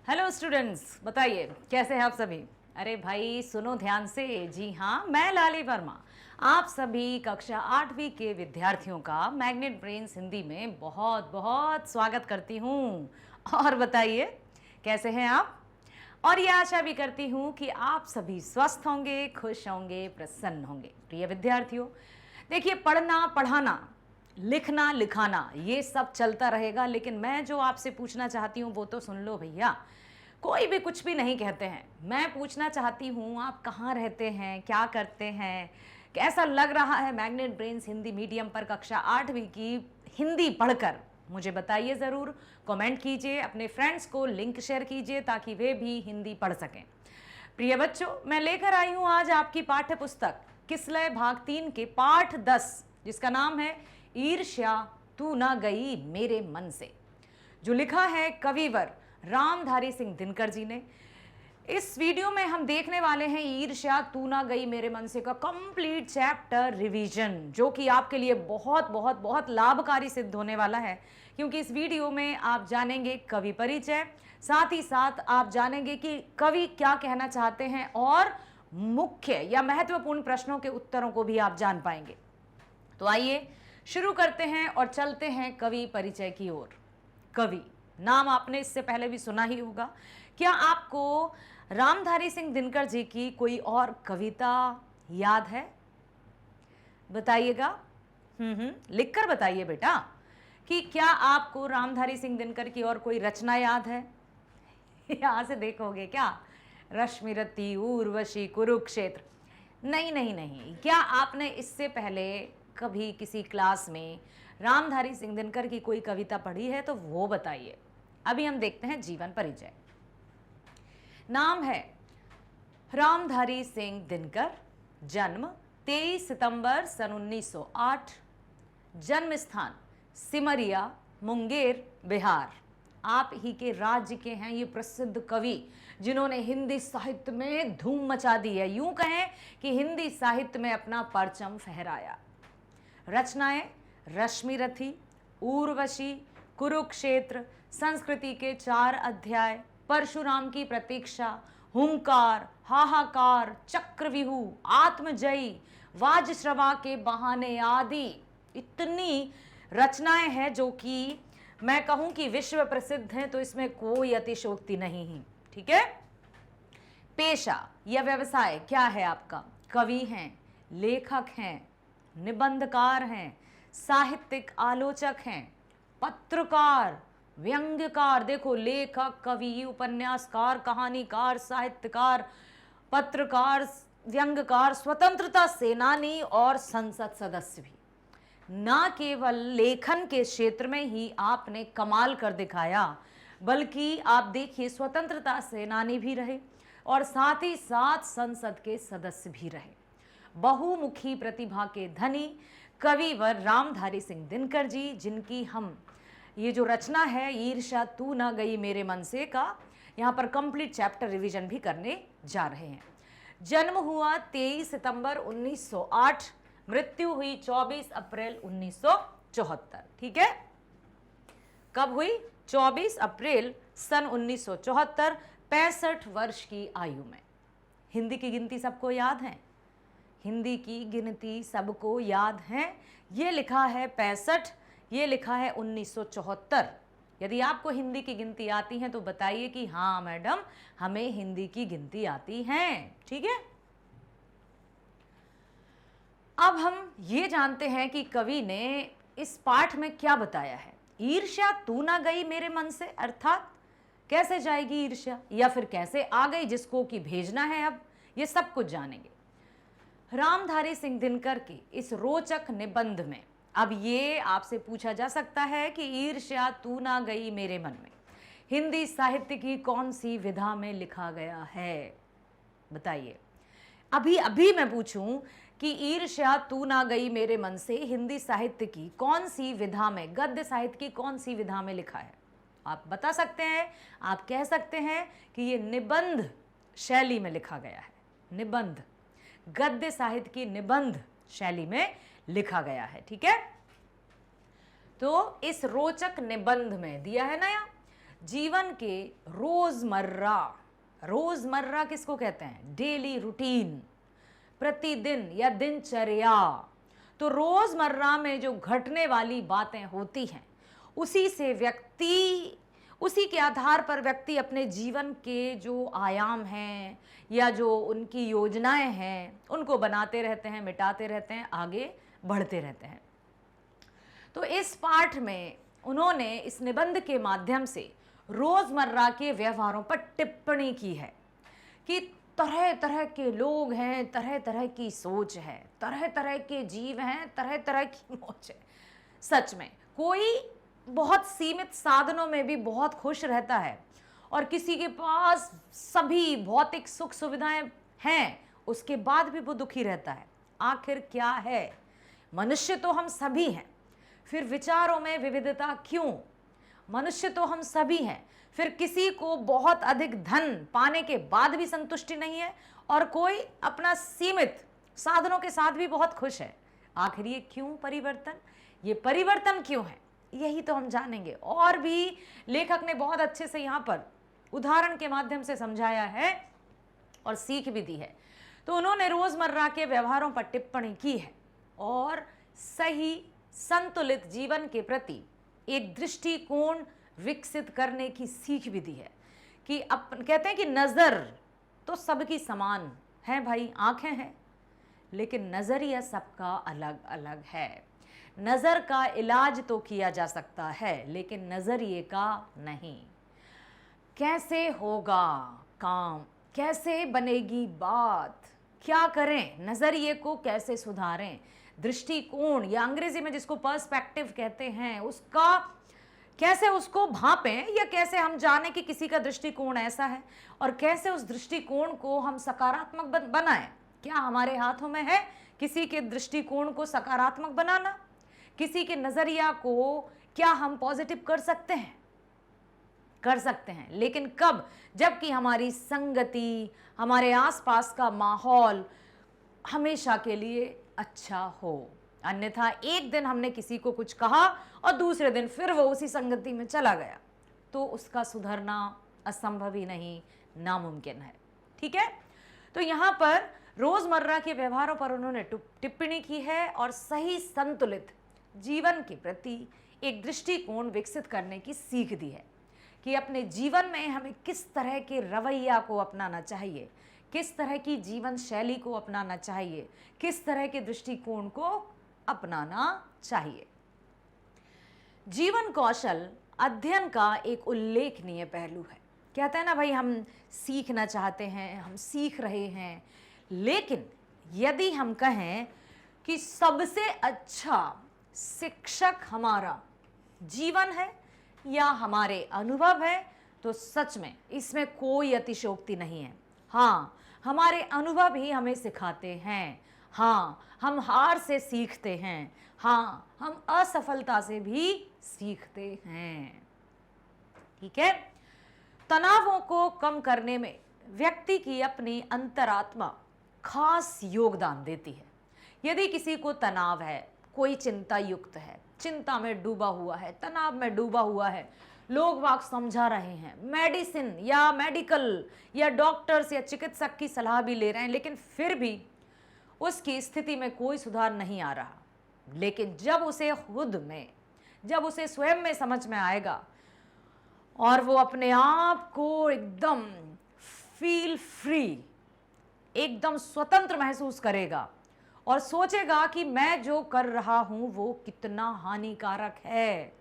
Hello students, बताइए कैसे हैं आप सभी। अरे भाई सुनो ध्यान से। जी हाँ, मैं लाली वर्मा आप सभी कक्षा 8वीं के विद्यार्थियों का मैग्नेट ब्रेन्स हिंदी में बहुत बहुत स्वागत करती हूँ। और बताइए कैसे हैं आप। और ये आशा भी करती हूँ कि आप सभी स्वस्थ होंगे, खुश होंगे, प्रसन्न होंगे। प्रिय विद्यार्थियों, देखिए पढ़ना पढ़ाना, लिखना लिखाना ये सब चलता रहेगा, लेकिन मैं जो आपसे पूछना चाहती हूँ वो तो सुन लो भैया। कोई भी कुछ भी नहीं कहते हैं, मैं पूछना चाहती हूँ आप कहाँ रहते हैं, क्या करते हैं, कैसा लग रहा है मैग्नेट ब्रेन्स हिंदी मीडियम पर कक्षा 8वीं की हिंदी पढ़कर। मुझे बताइए ज़रूर, कमेंट कीजिए, अपने फ्रेंड्स को लिंक शेयर कीजिए ताकि वे भी हिंदी पढ़ सकें। प्रिय बच्चों, मैं लेकर आई हूँ आज आपकी पाठ्य पुस्तक किसलय भाग 3 के पाठ 10, जिसका नाम है ईर्ष्या तू ना गई मेरे मन से, जो लिखा है कविवर रामधारी सिंह दिनकर जी ने। इस वीडियो में हम देखने वाले हैं ईर्ष्या तू ना गई मेरे मन से का कंप्लीट चैप्टर रिवीजन, जो कि आपके लिए बहुत बहुत बहुत लाभकारी सिद्ध होने वाला है, क्योंकि इस वीडियो में आप जानेंगे कवि परिचय, साथ ही साथ आप जानेंगे कि कवि क्या कहना चाहते हैं और मुख्य या महत्वपूर्ण प्रश्नों के उत्तरों को भी आप जान पाएंगे। तो आइए शुरू करते हैं और चलते हैं कवि परिचय की ओर। कवि नाम आपने इससे पहले भी सुना ही होगा। क्या आपको रामधारी सिंह दिनकर जी की कोई और कविता याद है? बताइएगा। लिखकर बताइए बेटा कि क्या आपको रामधारी सिंह दिनकर की और कोई रचना याद है। यहां से देखोगे क्या, रश्मिरथी, उर्वशी, कुरुक्षेत्र? नहीं नहीं नहीं। क्या आपने इससे पहले कभी किसी क्लास में रामधारी सिंह दिनकर की कोई कविता पढ़ी है तो वो बताइए। अभी हम देखते हैं जीवन परिचय। नाम है रामधारी सिंह दिनकर, जन्म 23 सितंबर सन 1908, जन्म स्थान सिमरिया, मुंगेर, बिहार। आप ही के राज्य के हैं ये प्रसिद्ध कवि, जिन्होंने हिंदी साहित्य में धूम मचा दी है। यूं कहें कि हिंदी साहित्य में अपना परचम फहराया। रचनाएं रश्मिरथी, उर्वशी, कुरुक्षेत्र, संस्कृति के 4 अध्याय, परशुराम की प्रतीक्षा, हुंकार, हाहाकार, चक्रव्यूह, आत्मजयी, वाजश्रवा के बहाने आदि इतनी रचनाएं हैं जो कि मैं कहूं कि विश्व प्रसिद्ध हैं, तो इसमें कोई अतिशयोक्ति नहीं है। ठीक है। पेशा या व्यवसाय क्या है आपका? कवि हैं, लेखक हैं, निबंधकार हैं, साहित्यिक आलोचक हैं, पत्रकार, व्यंग्यकार। देखो, लेखक, कवि, उपन्यासकार, कहानीकार, साहित्यकार, पत्रकार, व्यंग्यकार, स्वतंत्रता सेनानी और संसद सदस्य भी। ना केवल लेखन के क्षेत्र में ही आपने कमाल कर दिखाया, बल्कि आप देखिए स्वतंत्रता सेनानी भी रहे और साथ ही साथ संसद के सदस्य भी रहे। बहुमुखी प्रतिभा के धनी कविवर रामधारी सिंह दिनकर जी, जिनकी हम ये जो रचना है ईर्ष्या तू ना गई मेरे मन से का यहाँ पर कंप्लीट चैप्टर रिवीजन भी करने जा रहे हैं। जन्म हुआ 23 सितंबर 1908, मृत्यु हुई 24 अप्रैल 1974। ठीक है। कब हुई? 24 अप्रैल सन 1974, 65 वर्ष की आयु में। हिंदी की गिनती सबको याद है? हिंदी की गिनती सबको याद है। ये लिखा है 65, ये लिखा है 1974। यदि आपको हिंदी की गिनती आती है तो बताइए कि हाँ मैडम, हमें हिंदी की गिनती आती है। ठीक है। अब हम ये जानते हैं कि कवि ने इस पाठ में क्या बताया है। ईर्ष्या तू ना गई मेरे मन से, अर्थात कैसे जाएगी ईर्ष्या, या फिर कैसे आ गई जिसको कि भेजना है। अब ये सब कुछ जानेंगे रामधारी सिंह दिनकर की इस रोचक निबंध में। अब ये आपसे पूछा जा सकता है कि ईर्ष्या तू ना गई मेरे मन में हिंदी साहित्य की कौन सी विधा में लिखा गया है? बताइए। अभी अभी मैं पूछूं कि ईर्ष्या तू ना गई मेरे मन से हिंदी साहित्य की कौन सी विधा में, गद्य साहित्य की कौन सी विधा में लिखा है? आप बता सकते हैं, आप कह सकते हैं कि ये निबंध शैली में लिखा गया है। निबंध, गद्य साहित्य की निबंध शैली में लिखा गया है। ठीक है। तो इस रोचक निबंध में दिया है ना, जीवन के रोजमर्रा, रोजमर्रा किसको कहते हैं? डेली रूटीन, प्रतिदिन या दिनचर्या। तो रोजमर्रा में जो घटने वाली बातें होती हैं उसी से व्यक्ति, उसी के आधार पर व्यक्ति अपने जीवन के जो आयाम हैं या जो उनकी योजनाएं हैं उनको बनाते रहते हैं, मिटाते रहते हैं, आगे बढ़ते रहते हैं। तो इस पाठ में उन्होंने इस निबंध के माध्यम से रोजमर्रा के व्यवहारों पर टिप्पणी की है कि तरह तरह के लोग हैं, तरह तरह की सोच है, तरह तरह के जीव हैं, तरह तरह की मौज है। सच में कोई बहुत सीमित साधनों में भी बहुत खुश रहता है और किसी के पास सभी भौतिक सुख सुविधाएं हैं, उसके बाद भी वो दुखी रहता है। आखिर क्या है? मनुष्य तो हम सभी हैं, फिर विचारों में विविधता क्यों? मनुष्य तो हम सभी हैं, फिर किसी को बहुत अधिक धन पाने के बाद भी संतुष्टि नहीं है और कोई अपना सीमित साधनों के साथ भी बहुत खुश है। आखिर ये क्यों परिवर्तन? ये परिवर्तन क्यों है? यही तो हम जानेंगे। और भी लेखक ने बहुत अच्छे से यहाँ पर उदाहरण के माध्यम से समझाया है और सीख भी दी है। तो उन्होंने रोजमर्रा के व्यवहारों पर टिप्पणी की है और सही संतुलित जीवन के प्रति एक दृष्टिकोण विकसित करने की सीख भी दी है कि कहते हैं कि नज़र तो सबकी समान है भाई, आंखें हैं, लेकिन नज़रिया सबका अलग अलग है। नज़र का इलाज तो किया जा सकता है लेकिन नज़रिए का नहीं। कैसे होगा काम, कैसे बनेगी बात, क्या करें, नज़रिए को कैसे सुधारें, दृष्टिकोण या अंग्रेजी में जिसको पर्सपेक्टिव कहते हैं उसका कैसे उसको भांपें या कैसे हम जाने कि किसी का दृष्टिकोण ऐसा है और कैसे उस दृष्टिकोण को हम सकारात्मक बनाएं। क्या हमारे हाथों में है किसी के दृष्टिकोण को सकारात्मक बनाना? किसी के नज़रिया को क्या हम पॉजिटिव कर सकते हैं? कर सकते हैं, लेकिन कब? जबकि हमारी संगति, हमारे आसपास का माहौल हमेशा के लिए अच्छा हो। अन्यथा एक दिन हमने किसी को कुछ कहा और दूसरे दिन फिर वो उसी संगति में चला गया तो उसका सुधरना असंभव ही नहीं, नामुमकिन है। ठीक है, तो यहाँ पर रोजमर्रा के व्यवहारों पर उन्होंने टिप्पणी की है और सही संतुलित जीवन के प्रति एक दृष्टिकोण विकसित करने की सीख दी है कि अपने जीवन में हमें किस तरह के रवैया को अपनाना चाहिए, किस तरह की जीवन शैली को अपनाना चाहिए, किस तरह के दृष्टिकोण को अपनाना चाहिए। जीवन कौशल अध्ययन का एक उल्लेखनीय पहलू है। कहते हैं ना भाई, हम सीखना चाहते हैं, हम सीख रहे हैं, लेकिन यदि हम कहें कि सबसे अच्छा शिक्षक हमारा जीवन है या हमारे अनुभव है तो सच में इसमें कोई अतिशयोक्ति नहीं है। हाँ, हमारे अनुभव ही हमें सिखाते हैं। हाँ, हम हार से सीखते हैं। हाँ, हम असफलता से भी सीखते हैं। ठीक है, तनावों को कम करने में व्यक्ति की अपनी अंतरात्मा खास योगदान देती है। यदि किसी को तनाव है, कोई चिंता युक्त है, चिंता में डूबा हुआ है, तनाव में डूबा हुआ है, लोग वाग समझा रहे हैं, मेडिसिन या मेडिकल या डॉक्टर्स या चिकित्सक की सलाह भी ले रहे हैं, लेकिन फिर भी उसकी स्थिति में कोई सुधार नहीं आ रहा। लेकिन जब उसे स्वयं में समझ में आएगा और वो अपने आप को एकदम फील फ्री, एकदम स्वतंत्र महसूस करेगा और सोचेगा कि मैं जो कर रहा हूं वो कितना हानिकारक है,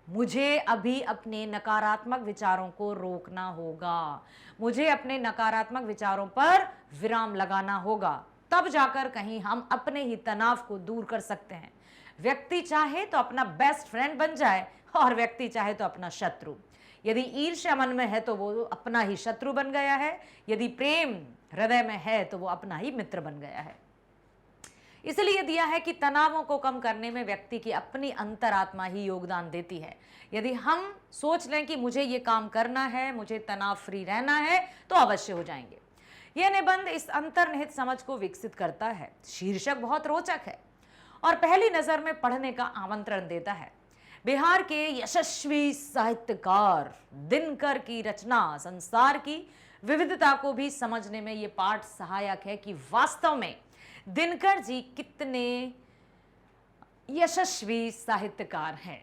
मुझे अभी अपने नकारात्मक विचारों को रोकना होगा, मुझे अपने नकारात्मक विचारों पर विराम लगाना होगा, तब जाकर कहीं हम अपने ही तनाव को दूर कर सकते हैं। व्यक्ति चाहे तो अपना बेस्ट फ्रेंड बन जाए और व्यक्ति चाहे तो अपना शत्रु। यदि ईर्ष्या मन में है तो वो अपना ही शत्रु बन गया है, यदि प्रेम हृदय में है तो वो अपना ही मित्र बन गया है। इसलिए दिया है कि तनावों को कम करने में व्यक्ति की अपनी अंतरात्मा ही योगदान देती है। यदि हम सोच लें कि मुझे ये काम करना है, मुझे तनाव फ्री रहना है, तो अवश्य हो जाएंगे। यह निबंध इस अंतर्निहित समझ को विकसित करता है। शीर्षक बहुत रोचक है और पहली नजर में पढ़ने का आमंत्रण देता है। बिहार के यशस्वी साहित्यकार दिनकर की रचना संसार की विविधता को भी समझने में ये पाठ सहायक है कि वास्तव में दिनकर जी कितने यशस्वी साहित्यकार हैं।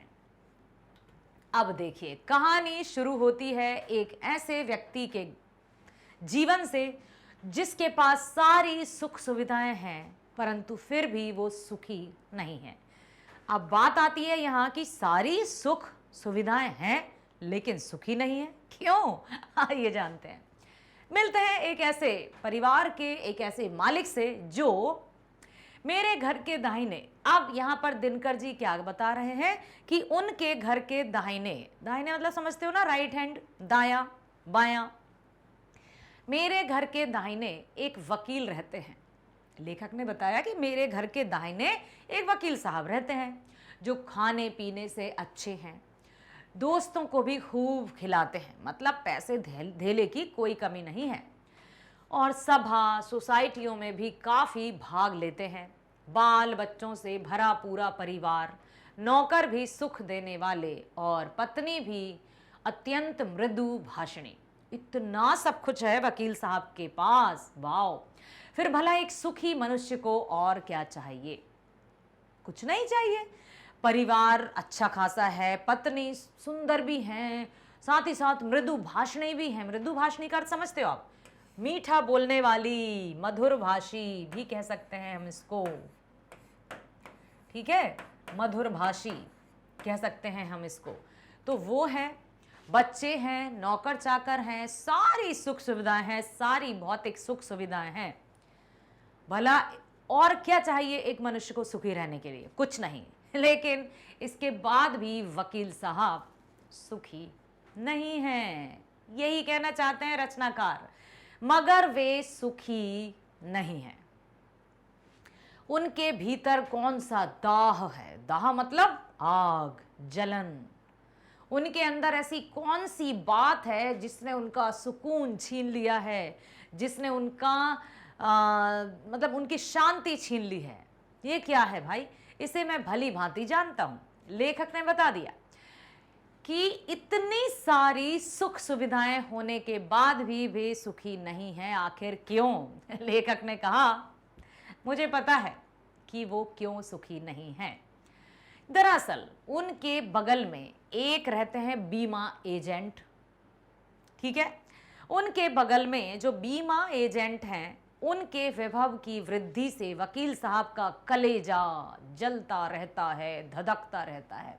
अब देखिए, कहानी शुरू होती है एक ऐसे व्यक्ति के जीवन से जिसके पास सारी सुख सुविधाएं हैं, परंतु फिर भी वो सुखी नहीं है। अब बात आती है यहाँ की सारी सुख सुविधाएं हैं लेकिन सुखी नहीं है, क्यों? आइए जानते हैं। मिलते हैं एक ऐसे परिवार के एक ऐसे मालिक से जो मेरे घर के दाहिने, अब यहाँ पर दिनकर जी क्या बता रहे हैं कि उनके घर के दाहिने, दाहिने मतलब समझते हो ना, राइट हैंड, दाया बाया। मेरे घर के दाहिने एक वकील रहते हैं। लेखक ने बताया कि मेरे घर के दाहिने एक वकील साहब रहते हैं जो खाने पीने से अच्छे हैं, दोस्तों को भी खूब खिलाते हैं, मतलब पैसे धेले की कोई कमी नहीं है, और सभा सोसाइटियों में भी काफ़ी भाग लेते हैं। बाल बच्चों से भरा पूरा परिवार, नौकर भी सुख देने वाले और पत्नी भी अत्यंत मृदु भाषणी। इतना सब कुछ है वकील साहब के पास, वाओ! फिर भला एक सुखी मनुष्य को और क्या चाहिए? कुछ नहीं चाहिए। परिवार अच्छा खासा है, पत्नी सुंदर भी हैं, साथ ही साथ मृदु भाषणी भी हैं। मृदु भाषणी का अर्थ समझते हो आप? मीठा बोलने वाली, मधुर भाषी भी कह सकते हैं हम इसको, ठीक है, मधुर भाषी कह सकते हैं हम इसको। तो वो है, बच्चे हैं, नौकर चाकर हैं, सारी सुख सुविधाएं हैं, सारी भौतिक सुख सुविधाएं हैं। भला और क्या चाहिए एक मनुष्य को सुखी रहने के लिए? कुछ नहीं। लेकिन इसके बाद भी वकील साहब सुखी नहीं हैं, यही कहना चाहते हैं रचनाकार। मगर वे सुखी नहीं हैं। उनके भीतर कौन सा दाह है? दाह मतलब आग, जलन। उनके अंदर ऐसी कौन सी बात है जिसने उनका सुकून छीन लिया है, जिसने उनका मतलब उनकी शांति छीन ली है? ये क्या है भाई? इसे मैं भली भांति जानता हूं। लेखक ने बता दिया कि इतनी सारी सुख सुविधाएं होने के बाद भी वे सुखी नहीं हैं। आखिर क्यों? लेखक ने कहा, मुझे पता है कि वो क्यों सुखी नहीं हैं। दरअसल उनके बगल में एक रहते हैं बीमा एजेंट, ठीक है? उनके बगल में जो बीमा एजेंट हैं, उनके वैभव की वृद्धि से वकील साहब का कलेजा जलता रहता है, धधकता रहता है।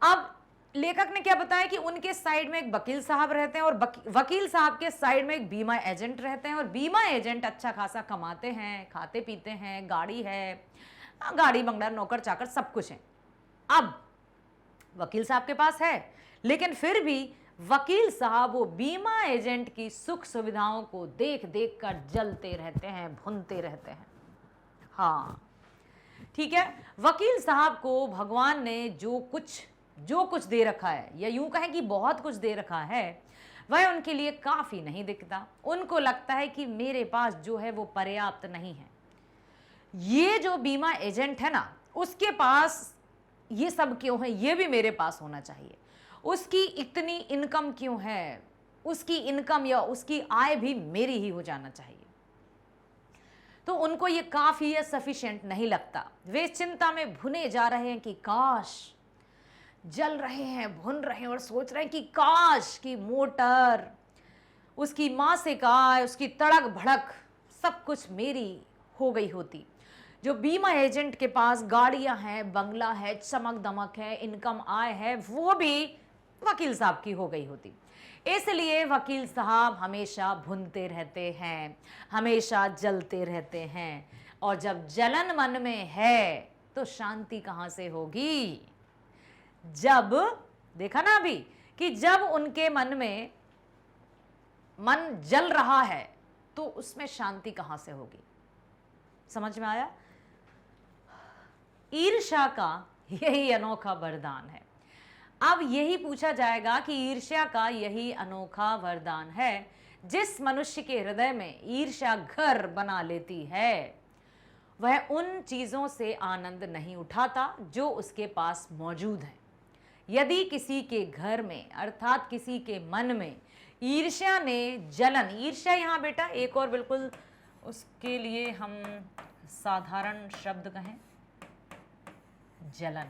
अब लेखक ने क्या बताया कि उनके साइड में एक वकील साहब रहते हैं और वकील साहब के साइड में एक बीमा एजेंट रहते हैं, और बीमा एजेंट अच्छा खासा कमाते हैं, खाते पीते हैं, गाड़ी है, गाड़ी बंगला, नौकर चाकर सब कुछ है। अब वकील साहब के पास है, लेकिन फिर भी वकील साहब वो बीमा एजेंट की सुख सुविधाओं को देख देख कर जलते रहते हैं, भुनते रहते हैं। हाँ ठीक है, वकील साहब को भगवान ने जो कुछ दे रखा है, या यूं कहें कि बहुत कुछ दे रखा है, वह उनके लिए काफ़ी नहीं दिखता। उनको लगता है कि मेरे पास जो है वो पर्याप्त नहीं है। ये जो बीमा एजेंट है ना, उसके पास ये सब क्यों है, ये भी मेरे पास होना चाहिए। उसकी इतनी इनकम क्यों है, उसकी इनकम या उसकी आय भी मेरी ही हो जाना चाहिए। तो उनको ये काफ़ी या सफिशिएंट नहीं लगता। वे चिंता में भुने जा रहे हैं कि काश, जल रहे हैं, भुन रहे हैं और सोच रहे हैं कि काश की मोटर, उसकी मासिक आय, उसकी तड़क भड़क सब कुछ मेरी हो गई होती। जो बीमा एजेंट के पास गाड़ियां हैं, बंगला है, चमक दमक है, इनकम आय है, वो भी वकील साहब की हो गई होती। इसलिए वकील साहब हमेशा भुनते रहते हैं, हमेशा जलते रहते हैं, और जब जलन मन में है तो शांति कहाँ से होगी? जब देखा ना अभी कि जब उनके मन में मन जल रहा है तो उसमें शांति कहां से होगी? समझ में आया? ईर्ष्या का यही अनोखा वरदान है। अब यही पूछा जाएगा कि ईर्ष्या का यही अनोखा वरदान है, जिस मनुष्य के हृदय में ईर्ष्या घर बना लेती है, वह उन चीजों से आनंद नहीं उठाता जो उसके पास मौजूद है। यदि किसी के घर में अर्थात किसी के मन में ईर्ष्या ने जलन, ईर्ष्या यहाँ बेटा एक और बिल्कुल उसके लिए हम साधारण शब्द कहें जलन,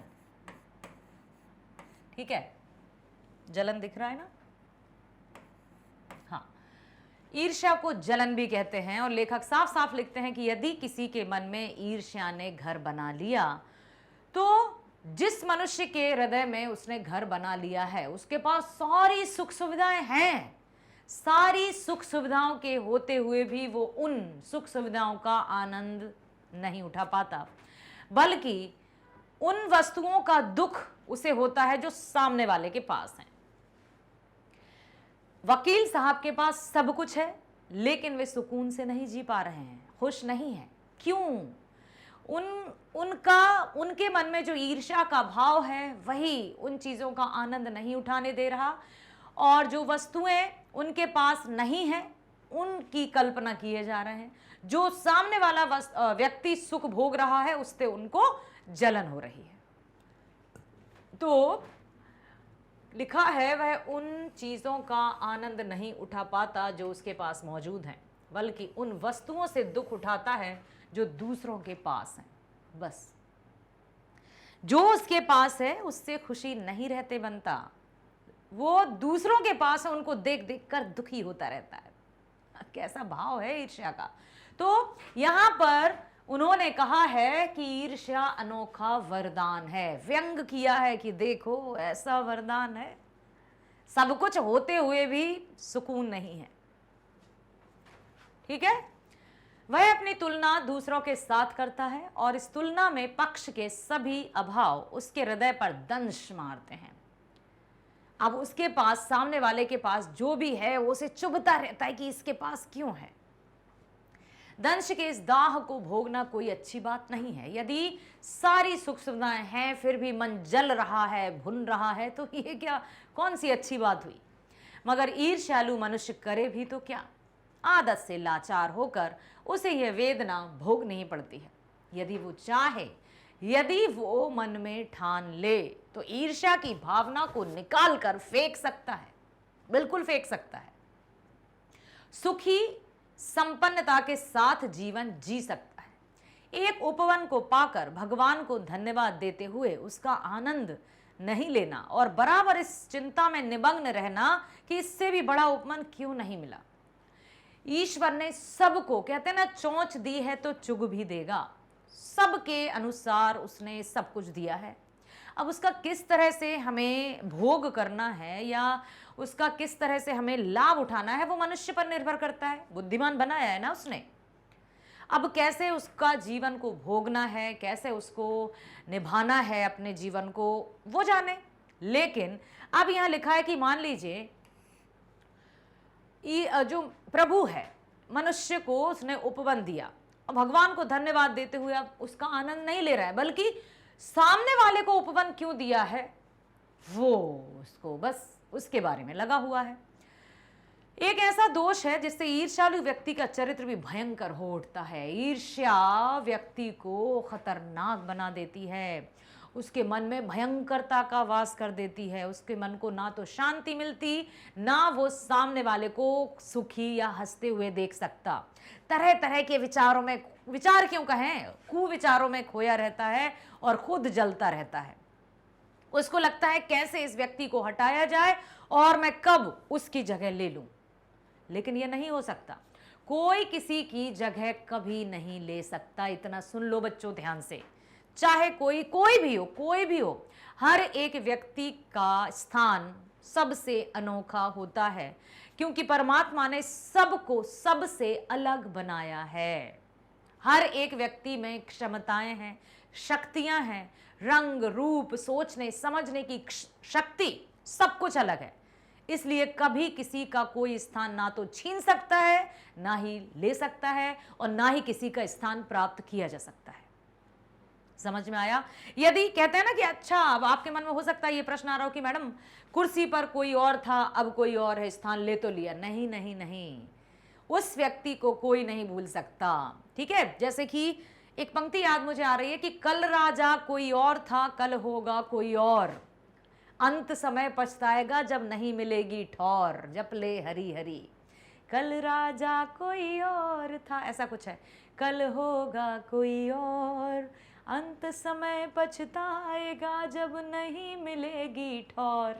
ठीक है, जलन दिख रहा है ना, हाँ, ईर्ष्या को जलन भी कहते हैं। और लेखक साफ साफ लिखते हैं कि यदि किसी के मन में ईर्ष्या ने घर बना लिया तो जिस मनुष्य के हृदय में उसने घर बना लिया है उसके पास सारी सुख सुविधाएं हैं, सारी सुख सुविधाओं के होते हुए भी वो उन सुख सुविधाओं का आनंद नहीं उठा पाता, बल्कि उन वस्तुओं का दुख उसे होता है जो सामने वाले के पास है। वकील साहब के पास सब कुछ है लेकिन वे सुकून से नहीं जी पा रहे हैं, खुश नहीं है। क्यों? उनके मन में जो ईर्ष्या का भाव है वही उन चीजों का आनंद नहीं उठाने दे रहा, और जो वस्तुएं उनके पास नहीं है उनकी कल्पना किए जा रहे हैं। जो सामने वाला व्यक्ति सुख भोग रहा है उससे उनको जलन हो रही है। तो लिखा है वह उन चीजों का आनंद नहीं उठा पाता जो उसके पास मौजूद हैं, बल्कि उन वस्तुओं से दुख उठाता है जो दूसरों के पास हैं। बस जो उसके पास है उससे खुशी नहीं रहते बनता, वो दूसरों के पास है उनको देख देख कर दुखी होता रहता है। कैसा भाव है ईर्ष्या का। तो यहां पर उन्होंने कहा है कि ईर्ष्या अनोखा वरदान है, व्यंग किया है कि देखो ऐसा वरदान है, सब कुछ होते हुए भी सुकून नहीं है। ठीक है, वह अपनी तुलना दूसरों के साथ करता है और इस तुलना में पक्ष के सभी अभाव उसके हृदय पर दंश मारते हैं। अब उसके पास, सामने वाले के पास जो भी है वो उसे चुभता रहता है कि इसके पास क्यों है। दंश के इस दाह को भोगना कोई अच्छी बात नहीं है। यदि सारी सुख सुविधाएं हैं फिर भी मन जल रहा है, भुन रहा है, तो ये क्या, कौन सी अच्छी बात हुई। मगर ईर्ष्यालु मनुष्य करे भी तो क्या, आदत से लाचार होकर उसे यह वेदना भोगनी पड़ती है। यदि वो चाहे, यदि वो मन में ठान ले तो ईर्ष्या की भावना को निकाल कर फेंक सकता है, बिल्कुल फेंक सकता है। सुखी संपन्नता के साथ जीवन जी सकता है। एक उपवन को पाकर भगवान को धन्यवाद देते हुए उसका आनंद नहीं लेना और बराबर इस चिंता में निमग्न रहना कि इससे भी बड़ा उपवन क्यों नहीं मिला। ईश्वर ने सबको, कहते हैं ना, चोंच दी है तो चुग भी देगा। सबके अनुसार उसने सब कुछ दिया है। अब उसका किस तरह से हमें भोग करना है या उसका किस तरह से हमें लाभ उठाना है वो मनुष्य पर निर्भर करता है। बुद्धिमान बनाया है ना उसने, अब कैसे उसका जीवन को भोगना है, कैसे उसको निभाना है अपने जीवन को, वो जाने। लेकिन अब यहां लिखा है कि मान लीजिए जो प्रभु है, मनुष्य को उसने उपवन दिया और भगवान को धन्यवाद देते हुए अब उसका आनंद नहीं ले रहा है, बल्कि सामने वाले को उपवन क्यों दिया है वो उसको बस उसके बारे में लगा हुआ है। एक ऐसा दोष है जिससे ईर्ष्यालु व्यक्ति का चरित्र भी भयंकर हो उठता है। ईर्ष्या व्यक्ति को खतरनाक बना देती है, उसके मन में भयंकरता का वास कर देती है। उसके मन को ना तो शांति मिलती, ना वो सामने वाले को सुखी या हंसते हुए देख सकता। तरह तरह के विचारों में, विचार क्यों कहें, कुविचारों में खोया रहता है और खुद जलता रहता है। उसको लगता है कैसे इस व्यक्ति को हटाया जाए और मैं कब उसकी जगह ले लूं। लेकिन यह नहीं हो सकता, कोई किसी की जगह कभी नहीं ले सकता। इतना सुन लो बच्चों ध्यान से, चाहे कोई भी हो, हर एक व्यक्ति का स्थान सबसे अनोखा होता है, क्योंकि परमात्मा ने सबको सबसे अलग बनाया है। हर एक व्यक्ति में क्षमताएं हैं, शक्तियां हैं, रंग रूप, सोचने समझने की शक्ति, सब कुछ अलग है। इसलिए कभी किसी का कोई स्थान ना तो छीन सकता है, ना ही ले सकता है, और ना ही किसी का स्थान प्राप्त किया जा सकता है। समझ में आया। यदि कहते हैं ना कि अच्छा, अब आपके मन में हो सकता है ये प्रश्न आ रहा हो कि मैडम कुर्सी पर कोई और था, अब कोई और है, स्थान ले तो लिया। नहीं नहीं नहीं, उस व्यक्ति को कोई नहीं भूल सकता। ठीक है, जैसे कि एक पंक्ति याद मुझे आ रही है कि कल राजा कोई और था, कल होगा कोई और। अंत समय पछताएगा जब नहीं मिलेगी ठौर, जप ले हरी हरी। कल राजा कोई और था, ऐसा कुछ है, कल होगा कोई और, अंत समय पछताएगा जब नहीं मिलेगी ठौर,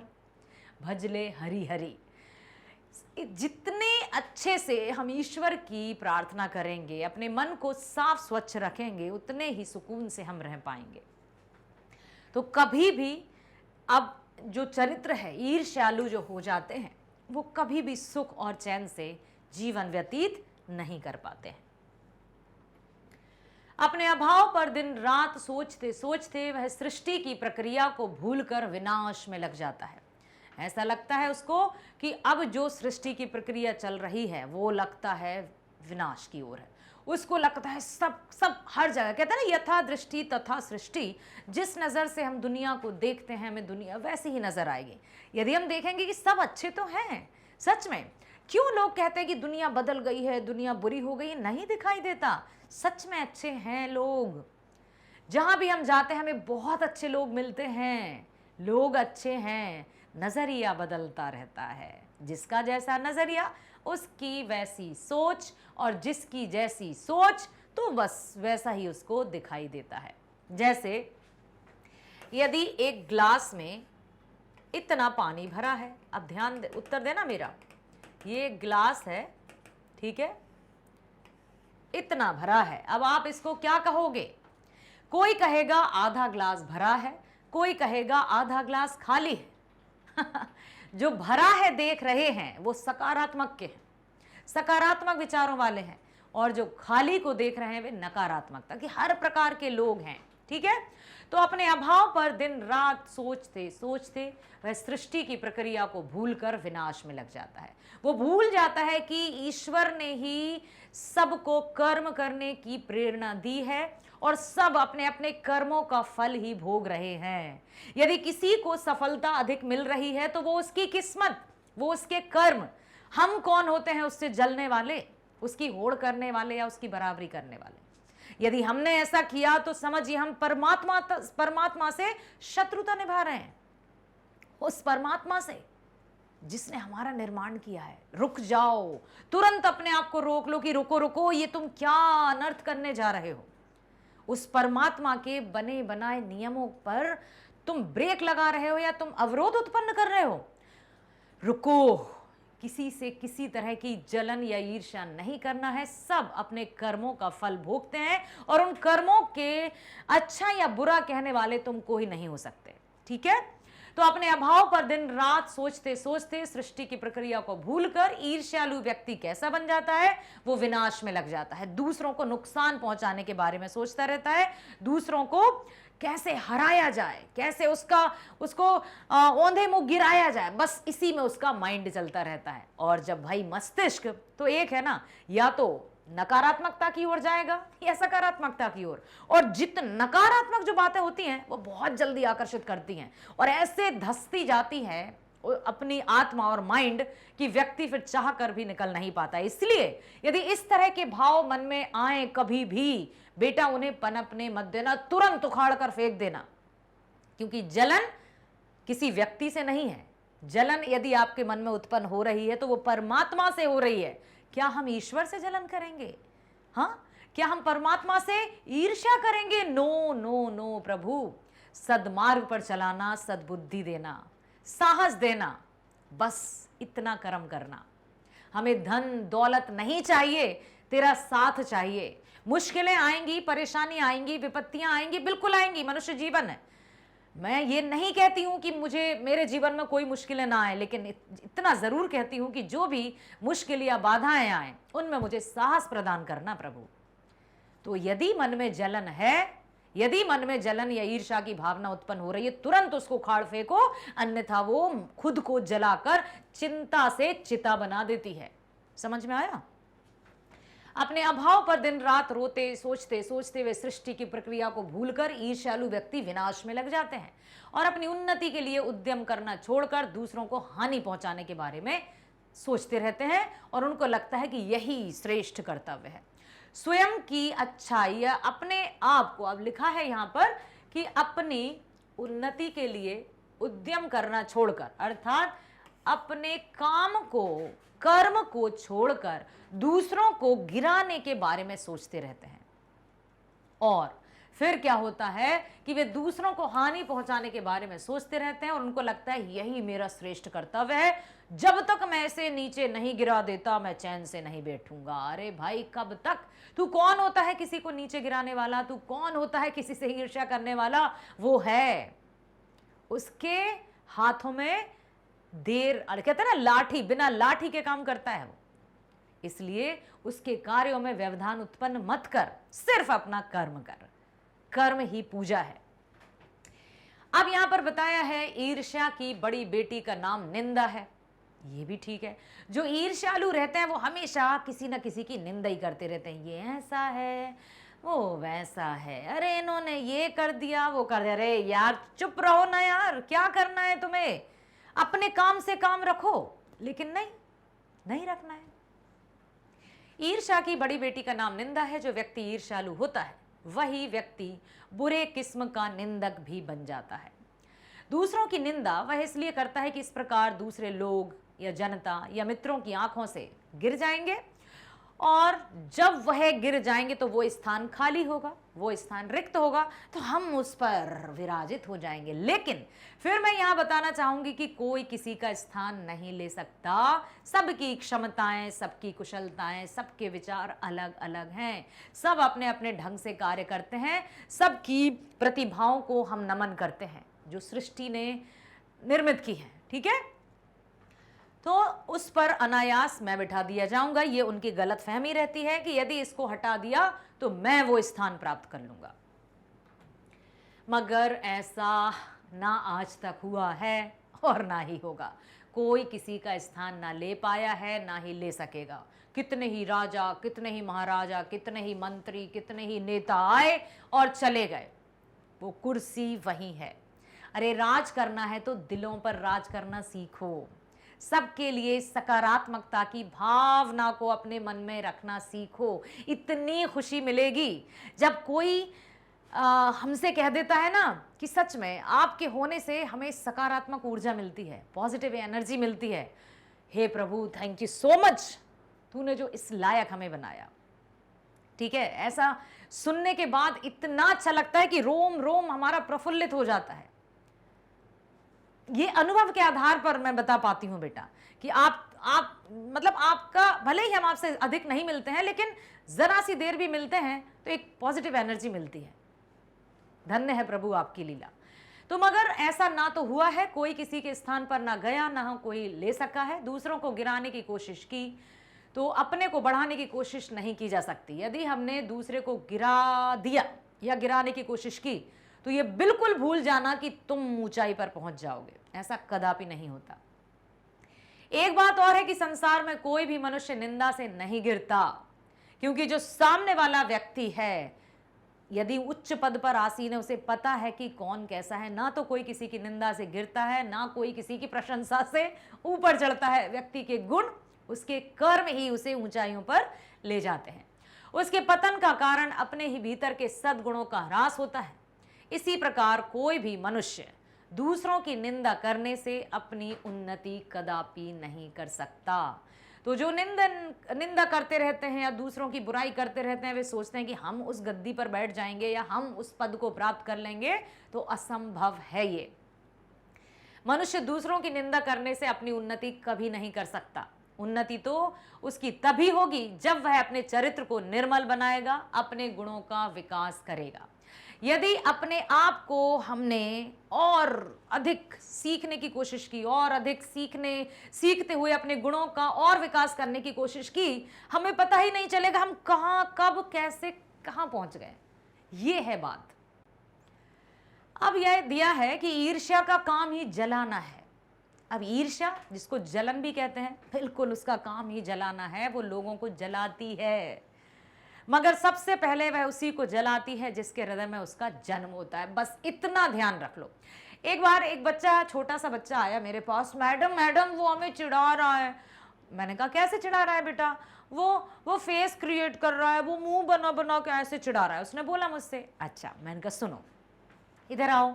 भजले हरी हरी। जितने अच्छे से हम ईश्वर की प्रार्थना करेंगे, अपने मन को साफ स्वच्छ रखेंगे, उतने ही सुकून से हम रह पाएंगे। तो कभी भी अब जो चरित्र है, ईर्ष्यालु जो हो जाते हैं, वो कभी भी सुख और चैन से जीवन व्यतीत नहीं कर पाते हैं। अपने अभाव पर दिन रात सोचते सोचते वह सृष्टि की प्रक्रिया को भूलकर विनाश में लग जाता है। ऐसा लगता है उसको कि अब जो सृष्टि की प्रक्रिया चल रही है वो लगता है विनाश की ओर है। उसको लगता है सब हर जगह, कहते हैं ना, यथा दृष्टि तथा सृष्टि। जिस नज़र से हम दुनिया को देखते हैं, हमें दुनिया वैसी ही नज़र आएगी। यदि हम देखेंगे कि सब अच्छे तो हैं, सच में क्यों लोग कहते हैं कि दुनिया बदल गई है, दुनिया बुरी हो गई है, नहीं दिखाई देता, सच में अच्छे हैं लोग। जहाँ भी हम जाते हैं हमें बहुत अच्छे लोग मिलते हैं, लोग अच्छे हैं। नज़रिया बदलता रहता है, जिसका जैसा नज़रिया उसकी वैसी सोच, और जिसकी जैसी सोच तो बस वैसा ही उसको दिखाई देता है। जैसे यदि एक ग्लास में इतना पानी भरा है, अब ध्यान दे, उत्तर देना मेरा, ये ग्लास है, ठीक है, इतना भरा है। अब आप इसको क्या कहोगे? कोई कहेगा आधा ग्लास भरा है, कोई कहेगा आधा ग्लास खाली है। जो भरा है देख रहे हैं वो सकारात्मक के हैं, सकारात्मक विचारों वाले हैं, और जो खाली को देख रहे हैं वे नकारात्मकता के। हर प्रकार के लोग हैं, ठीक है। तो अपने अभाव पर दिन रात सोचते सोचते वह सृष्टि की प्रक्रिया को भूलकर विनाश में लग जाता है। वो भूल जाता है कि ईश्वर ने ही सबको कर्म करने की प्रेरणा दी है और सब अपने अपने कर्मों का फल ही भोग रहे हैं। यदि किसी को सफलता अधिक मिल रही है तो वो उसकी किस्मत, वो उसके कर्म। हम कौन होते हैं उससे जलने वाले, उसकी होड़ करने वाले या उसकी बराबरी करने वाले? यदि हमने ऐसा किया तो समझिए हम परमात्मा से शत्रुता निभा रहे हैं, उस परमात्मा से जिसने हमारा निर्माण किया है। रुक जाओ, तुरंत अपने आप को रोक लो कि रुको रुको, ये तुम क्या अनर्थ करने जा रहे हो। उस परमात्मा के बने बनाए नियमों पर तुम ब्रेक लगा रहे हो या तुम अवरोध उत्पन्न कर रहे हो। रुको, किसी से किसी तरह की जलन या ईर्ष्या नहीं करना है। सब अपने कर्मों का फल भोगते हैं और उन कर्मों के अच्छा या बुरा कहने वाले तुम कोई नहीं हो सकते, ठीक है। तो अपने अभाव पर दिन रात सोचते सोचते सृष्टि की प्रक्रिया को भूलकर ईर्ष्यालु व्यक्ति कैसा बन जाता है? वो विनाश में लग जाता है। दूसरों को नुकसान पहुंचाने के बारे में सोचता रहता है, दूसरों को कैसे हराया जाए, कैसे उसको औंधे मुंह गिराया जाए, बस इसी में उसका माइंड चलता रहता है। और जब भाई मस्तिष्क तो एक है ना, या तो नकारात्मकता की ओर जाएगा या सकारात्मकता की ओर। और नकारात्मक जो बातें होती हैं वो बहुत जल्दी आकर्षित करती हैं और ऐसे धंसती जाती हैं अपनी आत्मा और माइंड कि व्यक्ति फिर चाह कर भी निकल नहीं पाता। इसलिए यदि इस तरह के भाव मन में आए कभी भी, बेटा उन्हें पनपने मत देना, तुरंत उखाड़ कर फेंक देना। क्योंकि जलन किसी व्यक्ति से नहीं है, जलन यदि आपके मन में उत्पन्न हो रही है तो वो परमात्मा से हो रही है। क्या हम ईश्वर से जलन करेंगे? हाँ, क्या हम परमात्मा से ईर्ष्या करेंगे? नो नो नो प्रभु, सद्मार्ग पर चलाना, सद्बुद्धि देना, साहस देना, बस इतना कर्म करना। हमें धन दौलत नहीं चाहिए, तेरा साथ चाहिए। मुश्किलें आएंगी, परेशानी आएंगी, विपत्तियां आएंगी, बिल्कुल आएंगी, मनुष्य जीवन है। मैं ये नहीं कहती हूं कि मेरे जीवन में कोई मुश्किलें ना आए, लेकिन इतना जरूर कहती हूं कि जो भी मुश्किल या बाधाएं आए उनमें मुझे साहस प्रदान करना प्रभु। तो यदि मन में जलन है, यदि मन में जलन या ईर्ष्या की भावना उत्पन्न हो रही है, तुरंत उसको खाड़ फेंको, अन्यथा वो खुद को जलाकर चिंता से चिता बना देती है। समझ में आया? अपने अभाव पर दिन रात रोते सोचते सोचते वे सृष्टि की प्रक्रिया को भूलकर ईर्ष्यालु व्यक्ति विनाश में लग जाते हैं और अपनी उन्नति के लिए उद्यम करना छोड़कर दूसरों को हानि पहुंचाने के बारे में सोचते रहते हैं और उनको लगता है कि यही श्रेष्ठ कर्तव्य है। स्वयं की अच्छाई या अपने आप को, अब लिखा है यहां पर कि अपनी उन्नति के लिए उद्यम करना छोड़कर, अर्थात अपने काम को, कर्म को छोड़कर दूसरों को गिराने के बारे में सोचते रहते हैं। और फिर क्या होता है कि वे दूसरों को हानि पहुंचाने के बारे में सोचते रहते हैं और उनको लगता है यही मेरा श्रेष्ठ कर्तव्य है, जब तक मैं इसे नीचे नहीं गिरा देता मैं चैन से नहीं बैठूंगा। अरे भाई कब तक? तू कौन होता है किसी को नीचे गिराने वाला? तू कौन होता है किसी से ईर्ष्या करने वाला? वो है उसके हाथों में देर, कहते हैं ना लाठी, बिना लाठी के काम करता है वो। इसलिए उसके कार्यों में व्यवधान उत्पन्न मत कर, सिर्फ अपना कर्म कर। कर्म ही पूजा है। अब यहां पर बताया है ईर्ष्या की बड़ी बेटी का नाम निंदा है। ये भी ठीक है। जो ईर्ष्यालु रहते हैं वो हमेशा किसी ना किसी की निंदा ही करते रहते हैं। ये ऐसा है, वो वैसा है, अरे इन्होंने ये कर दिया, वो कर दिया। अरे यार चुप रहो ना यार, क्या करना है तुम्हें? अपने काम से काम रखो। लेकिन नहीं रखना है। ईर्ष्या की बड़ी बेटी का नाम निंदा है। जो व्यक्ति ईर्ष्यालु होता है वही व्यक्ति बुरे किस्म का निंदक भी बन जाता है। दूसरों की निंदा वह इसलिए करता है कि इस प्रकार दूसरे लोग या जनता या मित्रों की आंखों से गिर जाएंगे, और जब वह गिर जाएंगे तो वो स्थान खाली होगा, वो स्थान रिक्त होगा, तो हम उस पर विराजित हो जाएंगे। लेकिन फिर मैं यहां बताना चाहूंगी कि कोई किसी का स्थान नहीं ले सकता। सबकी क्षमताएं, सबकी कुशलताएं, सबके विचार अलग अलग हैं। सब अपने अपने ढंग से कार्य करते हैं। सबकी प्रतिभाओं को हम नमन करते हैं जो सृष्टि ने निर्मित की है। ठीक है, तो उस पर अनायास मैं बिठा दिया जाऊंगा। ये उनकी गलत फहमी रहती है कि यदि इसको हटा दिया तो मैं वो स्थान प्राप्त कर लूंगा। मगर ऐसा ना आज तक हुआ है और ना ही होगा। कोई किसी का स्थान ना ले पाया है, ना ही ले सकेगा। कितने ही राजा, कितने ही महाराजा, कितने ही मंत्री, कितने ही नेता आए और चले गए, वो कुर्सी वही है। अरे राज करना है तो दिलों पर राज करना सीखो। सबके लिए सकारात्मकता की भावना को अपने मन में रखना सीखो। इतनी खुशी मिलेगी जब कोई हमसे कह देता है ना कि सच में आपके होने से हमें सकारात्मक ऊर्जा मिलती है, पॉजिटिव एनर्जी मिलती है। हे प्रभु, थैंक यू सो मच, तूने जो इस लायक हमें बनाया। ठीक है, ऐसा सुनने के बाद इतना अच्छा लगता है कि रोम रोम हमारा प्रफुल्लित हो जाता है। ये अनुभव के आधार पर मैं बता पाती हूं बेटा कि आप मतलब आपका, भले ही हम आपसे अधिक नहीं मिलते हैं, लेकिन जरा सी देर भी मिलते हैं तो एक पॉजिटिव एनर्जी मिलती है। धन्य है प्रभु आपकी लीला। तो मगर ऐसा ना तो हुआ है, कोई किसी के स्थान पर ना गया, ना कोई ले सका है। दूसरों को गिराने की कोशिश की तो अपने को बढ़ाने की कोशिश नहीं की जा सकती। यदि हमने दूसरे को गिरा दिया या गिराने की कोशिश की तो ये बिल्कुल भूल जाना कि तुम ऊंचाई पर पहुंच जाओगे। ऐसा कदापि नहीं होता। एक बात और है कि संसार में कोई भी मनुष्य निंदा से नहीं गिरता, क्योंकि जो सामने वाला व्यक्ति है यदि उच्च पद पर आसीन है, उसे पता है कि कौन कैसा है। ना तो कोई किसी की निंदा से गिरता है, ना कोई किसी की प्रशंसा से ऊपर चढ़ता है। व्यक्ति के गुण, उसके कर्म ही उसे ऊंचाइयों पर ले जाते हैं। उसके पतन का कारण अपने ही भीतर के सद्गुणों का ह्रास होता है। इसी प्रकार कोई भी मनुष्य दूसरों की निंदा करने से अपनी उन्नति कदापि नहीं कर सकता। तो जो निंदा करते रहते हैं या दूसरों की बुराई करते रहते हैं, वे सोचते हैं कि हम उस गद्दी पर बैठ जाएंगे या हम उस पद को प्राप्त कर लेंगे, तो असंभव है। ये मनुष्य दूसरों की निंदा करने से अपनी उन्नति कभी नहीं कर सकता। उन्नति तो उसकी तभी होगी जब वह अपने चरित्र को निर्मल बनाएगा, अपने गुणों का विकास करेगा। यदि अपने आप को हमने और अधिक सीखने की कोशिश की और अधिक सीखते हुए अपने गुणों का और विकास करने की कोशिश की, हमें पता ही नहीं चलेगा हम कहां, कब, कैसे, कहां पहुंच गए। ये है बात। अब यह दिया है कि ईर्ष्या का काम ही जलाना है। अब ईर्ष्या, जिसको जलन भी कहते हैं, बिल्कुल उसका काम ही जलाना है। वो लोगों को जलाती है, मगर सबसे पहले वह उसी को जलाती है जिसके हृदय में उसका जन्म होता है। बस इतना ध्यान रख लो। एक बार एक बच्चा, छोटा सा बच्चा आया मेरे पास, मैडम वो हमें चिढ़ा रहा है। मैंने कहा कैसे चिढ़ा रहा है बेटा? वो फेस क्रिएट कर रहा है, वो मुंह बना बना के ऐसे चिढ़ा रहा है। उसने बोला मुझसे। अच्छा, मैंने कहा सुनो, इधर आओ।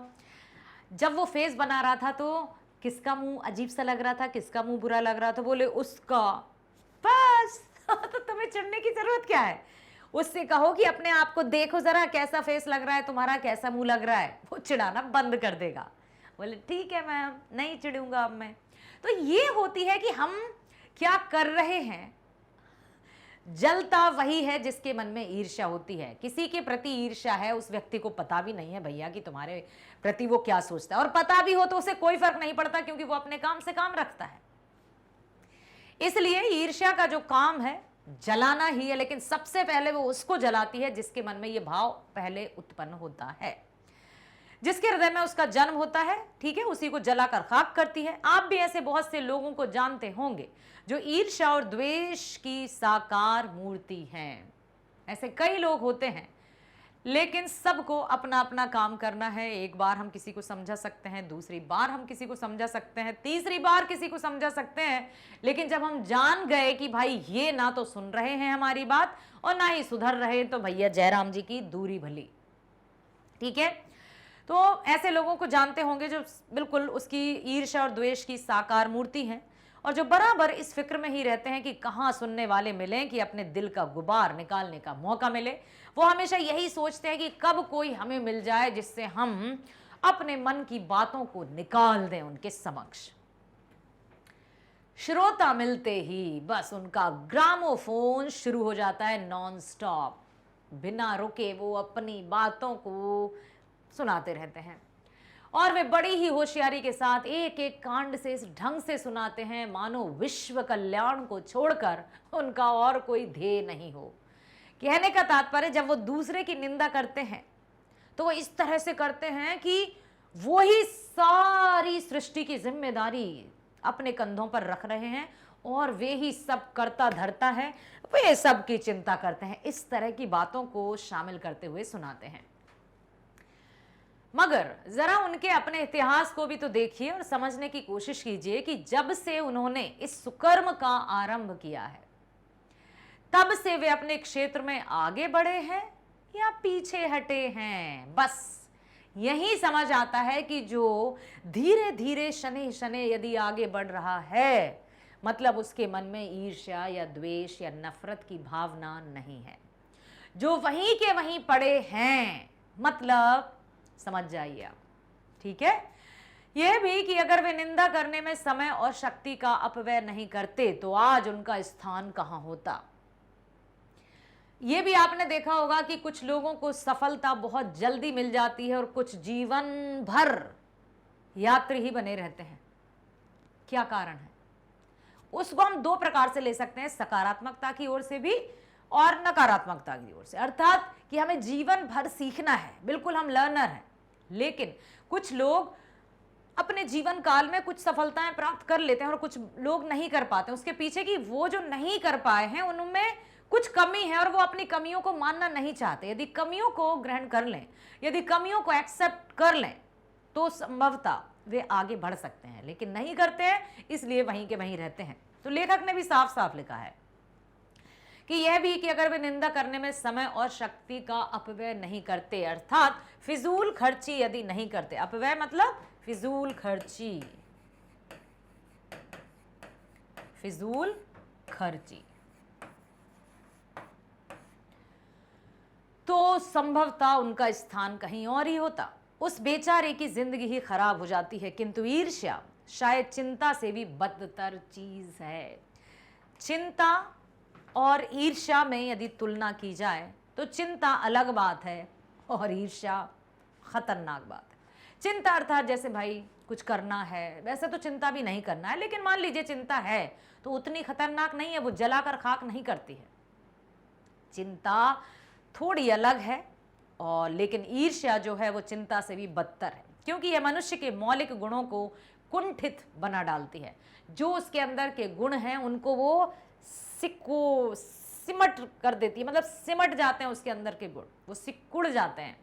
जब वो फेस बना रहा था तो किसका मुंह अजीब सा लग रहा था, किसका मुंह बुरा लग रहा था, बोले उसका। बस तो तुम्हें चिढ़ने की जरूरत क्या है? उससे कहो कि अपने आप को देखो जरा, कैसा फेस लग रहा है तुम्हारा, कैसा मुंह लग रहा है। वो चिढ़ाना बंद कर देगा, बोले ठीक है मैम, नहीं चिढ़ूंगा अब मैं। तो ये होती है कि हम क्या कर रहे हैं। जलता वही है जिसके मन में ईर्ष्या होती है। किसी के प्रति ईर्ष्या है, उस व्यक्ति को पता भी नहीं है भैया कि तुम्हारे प्रति वो क्या सोचता है, और पता भी हो तो उसे कोई फर्क नहीं पड़ता, क्योंकि वो अपने काम से काम रखता है। इसलिए ईर्ष्या का जो काम है जलाना ही है, लेकिन सबसे पहले वो उसको जलाती है जिसके मन में ये भाव पहले उत्पन्न होता है, जिसके हृदय में उसका जन्म होता है, ठीक है, उसी को जलाकर खाक करती है। आप भी ऐसे बहुत से लोगों को जानते होंगे जो ईर्ष्या और द्वेष की साकार मूर्ति हैं। ऐसे कई लोग होते हैं, लेकिन सबको अपना अपना काम करना है। एक बार हम किसी को समझा सकते हैं, दूसरी बार हम किसी को समझा सकते हैं, तीसरी बार किसी को समझा सकते हैं, लेकिन जब हम जान गए कि भाई ये ना तो सुन रहे हैं हमारी बात और ना ही सुधर रहे, तो भैया जयराम जी की दूरी भली। ठीक है, तो ऐसे लोगों को जानते होंगे जो बिल्कुल उसकी ईर्ष्या और द्वेष की साकार मूर्ति हैं, और जो बराबर इस फिक्र में ही रहते हैं कि कहाँ सुनने वाले मिलें, कि अपने दिल का गुबार निकालने का मौका मिले। वो हमेशा यही सोचते हैं कि कब कोई हमें मिल जाए जिससे हम अपने मन की बातों को निकाल दें उनके समक्ष। श्रोता मिलते ही बस उनका ग्रामोफोन शुरू हो जाता है नॉन स्टॉप, बिना रुके वो अपनी बातों को सुनाते रहते हैं, और वे बड़ी ही होशियारी के साथ एक एक कांड से इस ढंग से सुनाते हैं मानो विश्व कल्याण को छोड़कर उनका और कोई ध्येय नहीं हो। कहने का तात्पर्य, जब वो दूसरे की निंदा करते हैं तो वो इस तरह से करते हैं कि वो ही सारी सृष्टि की जिम्मेदारी अपने कंधों पर रख रहे हैं और वे ही सब करता धरता है, वे सब की चिंता करते हैं। इस तरह की बातों को शामिल करते हुए सुनाते हैं। मगर जरा उनके अपने इतिहास को भी तो देखिए और समझने की कोशिश कीजिए कि जब से उन्होंने इस सुकर्म का आरंभ किया है, तब से वे अपने क्षेत्र में आगे बढ़े हैं या पीछे हटे हैं। बस यही समझ आता है कि जो धीरे धीरे शनै शनै यदि आगे बढ़ रहा है, मतलब उसके मन में ईर्ष्या या द्वेष या नफरत की भावना नहीं है। जो वहीं के वहीं पड़े हैं, मतलब समझ जाइए आप, ठीक है। यह भी कि अगर वे निंदा करने में समय और शक्ति का अपव्यय नहीं करते तो आज उनका स्थान कहां होता। यह भी आपने देखा होगा कि कुछ लोगों को सफलता बहुत जल्दी मिल जाती है और कुछ जीवन भर यात्री ही बने रहते हैं। क्या कारण है? उसको हम दो प्रकार से ले सकते हैं, सकारात्मकता की ओर से भी और नकारात्मकता की ओर से। अर्थात कि हमें जीवन भर सीखना है, बिल्कुल हम लर्नर हैं, लेकिन कुछ लोग अपने जीवन काल में कुछ सफलताएं प्राप्त कर लेते हैं और कुछ लोग नहीं कर पाते। उसके पीछे कि वो जो नहीं कर पाए हैं उनमें कुछ कमी है और वो अपनी कमियों को मानना नहीं चाहते। यदि कमियों को ग्रहण कर लें, यदि कमियों को एक्सेप्ट कर लें, तो संभवतः वे आगे बढ़ सकते हैं, लेकिन नहीं करते हैं, इसलिए वहीं के वहीं रहते हैं। तो लेखक ने भी साफ साफ लिखा है कि यह भी कि अगर वे निंदा करने में समय और शक्ति का अपव्यय नहीं करते, अर्थात फिजूल खर्ची यदि नहीं करते, अपव्यय मतलब फिजूल खर्ची, फिजूल खर्ची, तो संभवतः उनका स्थान कहीं और ही होता। उस बेचारे की जिंदगी ही खराब हो जाती है। किंतु ईर्ष्या शायद चिंता से भी बदतर चीज है। चिंता और ईर्ष्या में यदि तुलना की जाए तो चिंता अलग बात है और ईर्ष्या खतरनाक बात है। चिंता अर्थात जैसे भाई कुछ करना है, वैसे तो चिंता भी नहीं करना है, लेकिन मान लीजिए चिंता है तो उतनी खतरनाक नहीं है, वो जलाकर खाक नहीं करती है। चिंता थोड़ी अलग है, और लेकिन ईर्ष्या जो है वो चिंता से भी बदतर है, क्योंकि यह मनुष्य के मौलिक गुणों को कुंठित बना डालती है। जो उसके अंदर के गुण हैं उनको वो सिमट कर देती है, मतलब सिमट जाते हैं उसके अंदर के गुण, वो सिकुड़ जाते हैं।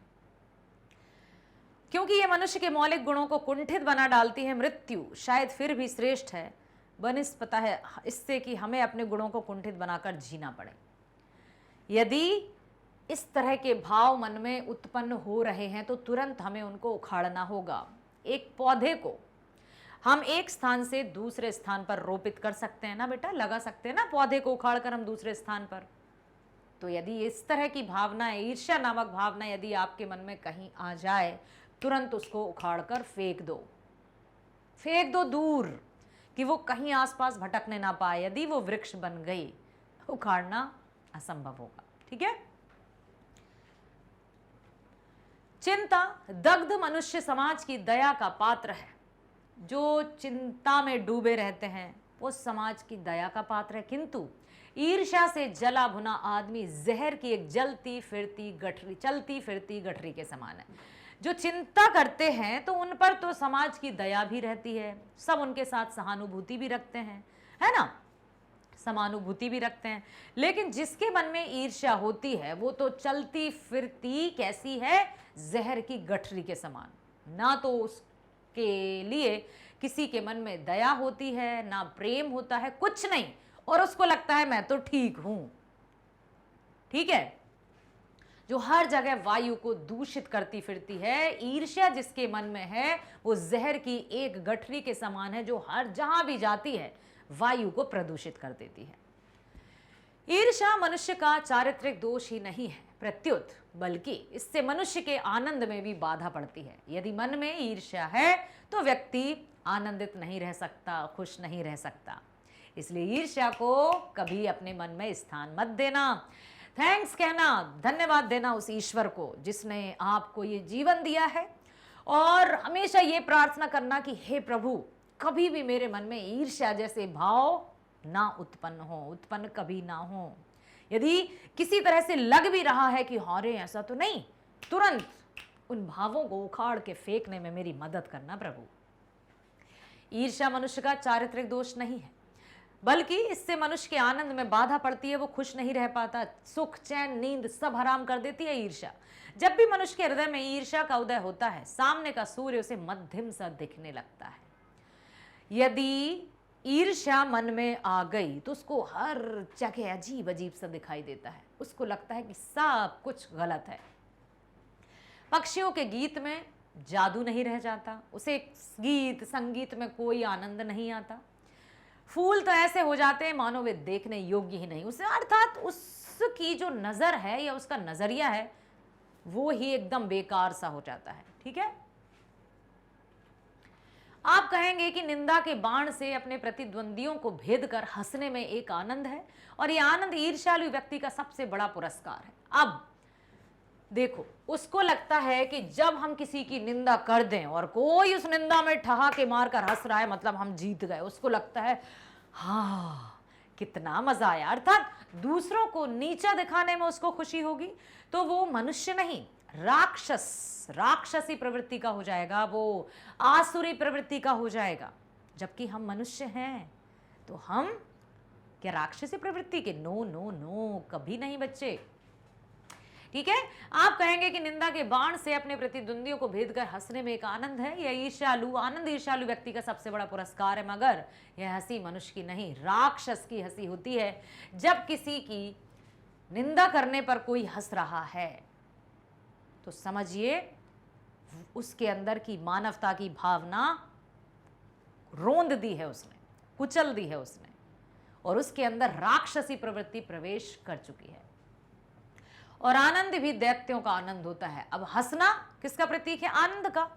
क्योंकि ये मनुष्य के मौलिक गुणों को कुंठित बना डालती है, मृत्यु शायद फिर भी श्रेष्ठ है बनिस्पत है इससे कि हमें अपने गुणों को कुंठित बनाकर जीना पड़े। यदि इस तरह के भाव मन में उत्पन्न हो रहे हैं तो तुरंत हमें उनको उखाड़ना होगा। एक पौधे को हम एक स्थान से दूसरे स्थान पर रोपित कर सकते हैं ना बेटा, लगा सकते हैं ना पौधे को उखाड़ कर हम दूसरे स्थान पर। तो यदि इस तरह की भावना, ईर्ष्या नामक भावना यदि आपके मन में कहीं आ जाए, तुरंत उसको उखाड़ कर फेंक दो दूर, कि वो कहीं आसपास भटकने ना पाए। यदि वो वृक्ष बन गई, उखाड़ना असंभव होगा। ठीक है। चिंता दग्ध मनुष्य समाज की दया का पात्र है। जो चिंता में डूबे रहते हैं वो समाज की दया का पात्र है, किंतु ईर्ष्या से जला भुना आदमी जहर की एक चलती फिरती गठरी के समान है। जो चिंता करते हैं तो उन पर तो समाज की दया भी रहती है, सब उनके साथ सहानुभूति भी रखते हैं, है ना, समानुभूति भी रखते हैं। लेकिन जिसके मन में ईर्ष्या होती है वो तो चलती फिरती कैसी है, जहर की गठरी के समान। ना तो उसके लिए किसी के मन में दया होती है, ना प्रेम होता है, कुछ नहीं, और उसको लगता है मैं तो ठीक हूं। ठीक है। जो हर जगह वायु को दूषित करती फिरती है, ईर्ष्या जिसके मन में है वो जहर की एक गठरी के समान है, जो हर जहां भी जाती है वायु को प्रदूषित कर देती है। ईर्ष्या मनुष्य का चारित्रिक दोष ही नहीं है, प्रत्युत बल्कि इससे मनुष्य के आनंद में भी बाधा पड़ती है। यदि मन में ईर्ष्या है तो व्यक्ति आनंदित नहीं रह सकता, खुश नहीं रह सकता। इसलिए ईर्ष्या को कभी अपने मन में स्थान मत देना। थैंक्स कहना, धन्यवाद देना उस ईश्वर को जिसने आपको ये जीवन दिया है, और हमेशा ये प्रार्थना करना कि हे प्रभु, कभी भी मेरे मन में ईर्ष्या जैसे भाव ना उत्पन्न कभी ना हो। यदि किसी तरह से लग भी रहा है कि हाँ रे ऐसा तो नहीं, तुरंत उन भावों को उखाड़ के फेंकने में मेरी मदद करना प्रभु। ईर्ष्या मनुष्य का चारित्रिक दोष नहीं है, बल्कि इससे मनुष्य के आनंद में बाधा पड़ती है, वो खुश नहीं रह पाता, सुख चैन नींद सब हराम कर देती है ईर्ष्या। जब भी मनुष्य के हृदय में ईर्ष्या का उदय होता है, सामने का सूर्य उसे मध्यम सा दिखने लगता है। यदि ईर्ष्या मन में आ गई तो उसको हर जगह अजीब अजीब सा दिखाई देता है, उसको लगता है कि सब कुछ गलत है। पक्षियों के गीत में जादू नहीं रह जाता, उसे गीत संगीत में कोई आनंद नहीं आता। फूल तो ऐसे हो जाते हैं मानो वे देखने योग्य ही नहीं, उसे अर्थात उसकी जो नजर है या उसका नजरिया है वो ही एकदम बेकार सा हो जाता है। ठीक है। आप कहेंगे कि निंदा के बाण से अपने प्रतिद्वंदियों को भेद कर हंसने में एक आनंद है, और यह आनंद ईर्ष्यालु व्यक्ति का सबसे बड़ा पुरस्कार है। अब देखो, उसको लगता है कि जब हम किसी की निंदा कर दें और कोई उस निंदा में ठहाके मार कर हंस रहा है, मतलब हम जीत गए, उसको लगता है हाँ कितना मजा आया, अर्थात दूसरों को नीचा दिखाने में उसको खुशी होगी। तो वो मनुष्य नहीं, राक्षसी प्रवृत्ति का हो जाएगा, वो आसुरी प्रवृत्ति का हो जाएगा। जबकि हम मनुष्य हैं तो हम क्या राक्षसी प्रवृत्ति के? नो नो नो, कभी नहीं बच्चे। ठीक है। आप कहेंगे कि निंदा के बाण से अपने प्रतिद्वंदियों को भेद कर हंसने में एक आनंद है, यह ईर्ष्यालु व्यक्ति का सबसे बड़ा पुरस्कार है, मगर यह हंसी मनुष्य की नहीं, राक्षस की हंसी होती है। जब किसी की निंदा करने पर कोई हंस रहा है तो समझिए उसके अंदर की मानवता की भावना रोंद दी है उसने, कुचल दी है उसने, और उसके अंदर राक्षसी प्रवृत्ति प्रवेश कर चुकी है। और आनंद भी दैत्यों का आनंद होता है। अब हंसना किसका प्रतीक है? आनंद का।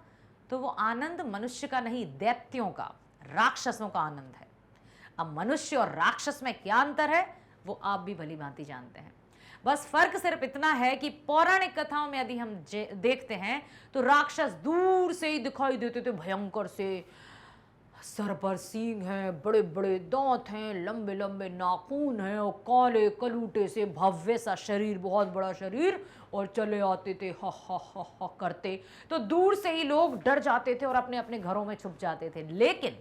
तो वो आनंद मनुष्य का नहीं, दैत्यों का, राक्षसों का आनंद है। अब मनुष्य और राक्षस में क्या अंतर है वो आप भी भली भांति जानते हैं। बस फर्क सिर्फ इतना है कि पौराणिक कथाओं में यदि हम देखते हैं तो राक्षस दूर से ही दिखाई देते थे भयंकर से, सर पर सींग हैं, बड़े बड़े दांत हैं, लंबे लंबे नाखून हैं, और काले कलूटे से भव्य सा शरीर, बहुत बड़ा शरीर, और चले आते थे हा हा हा हा करते। तो दूर से ही लोग डर जाते थे और अपने अपने घरों में छुप जाते थे। लेकिन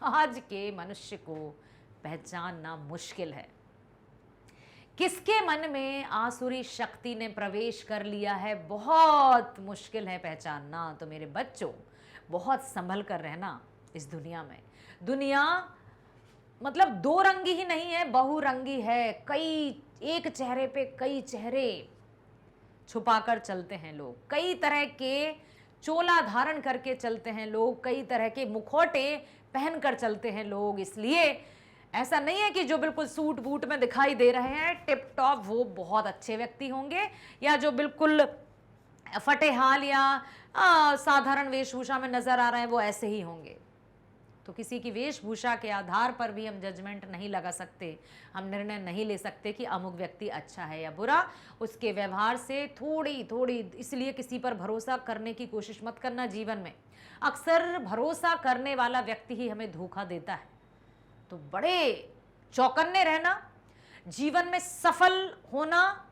आज के मनुष्य को पहचानना मुश्किल है। किसके मन में आसुरी शक्ति ने प्रवेश कर लिया है, बहुत मुश्किल है पहचानना। तो मेरे बच्चों, बहुत संभल कर रहना इस दुनिया में। दुनिया मतलब दो रंगी ही नहीं है, बहुरंगी है। कई, एक चेहरे पे कई चेहरे छुपाकर चलते हैं लोग, कई तरह के चोला धारण करके चलते हैं लोग, कई तरह के मुखौटे पहनकर चलते हैं लोग। इसलिए ऐसा नहीं है कि जो बिल्कुल सूट बूट में दिखाई दे रहे हैं टिप टॉप वो बहुत अच्छे व्यक्ति होंगे, या जो बिल्कुल फटेहाल या साधारण वेशभूषा में नजर आ रहे हैं वो ऐसे ही होंगे। तो किसी की वेशभूषा के आधार पर भी हम जजमेंट नहीं लगा सकते, हम निर्णय नहीं ले सकते कि अमुक व्यक्ति अच्छा है या बुरा। उसके व्यवहार से थोड़ी, इसलिए किसी पर भरोसा करने की कोशिश मत करना जीवन में। अक्सर भरोसा करने वाला व्यक्ति ही हमें धोखा देता है। तो बड़े चौकन्ने रहना, जीवन में सफल होना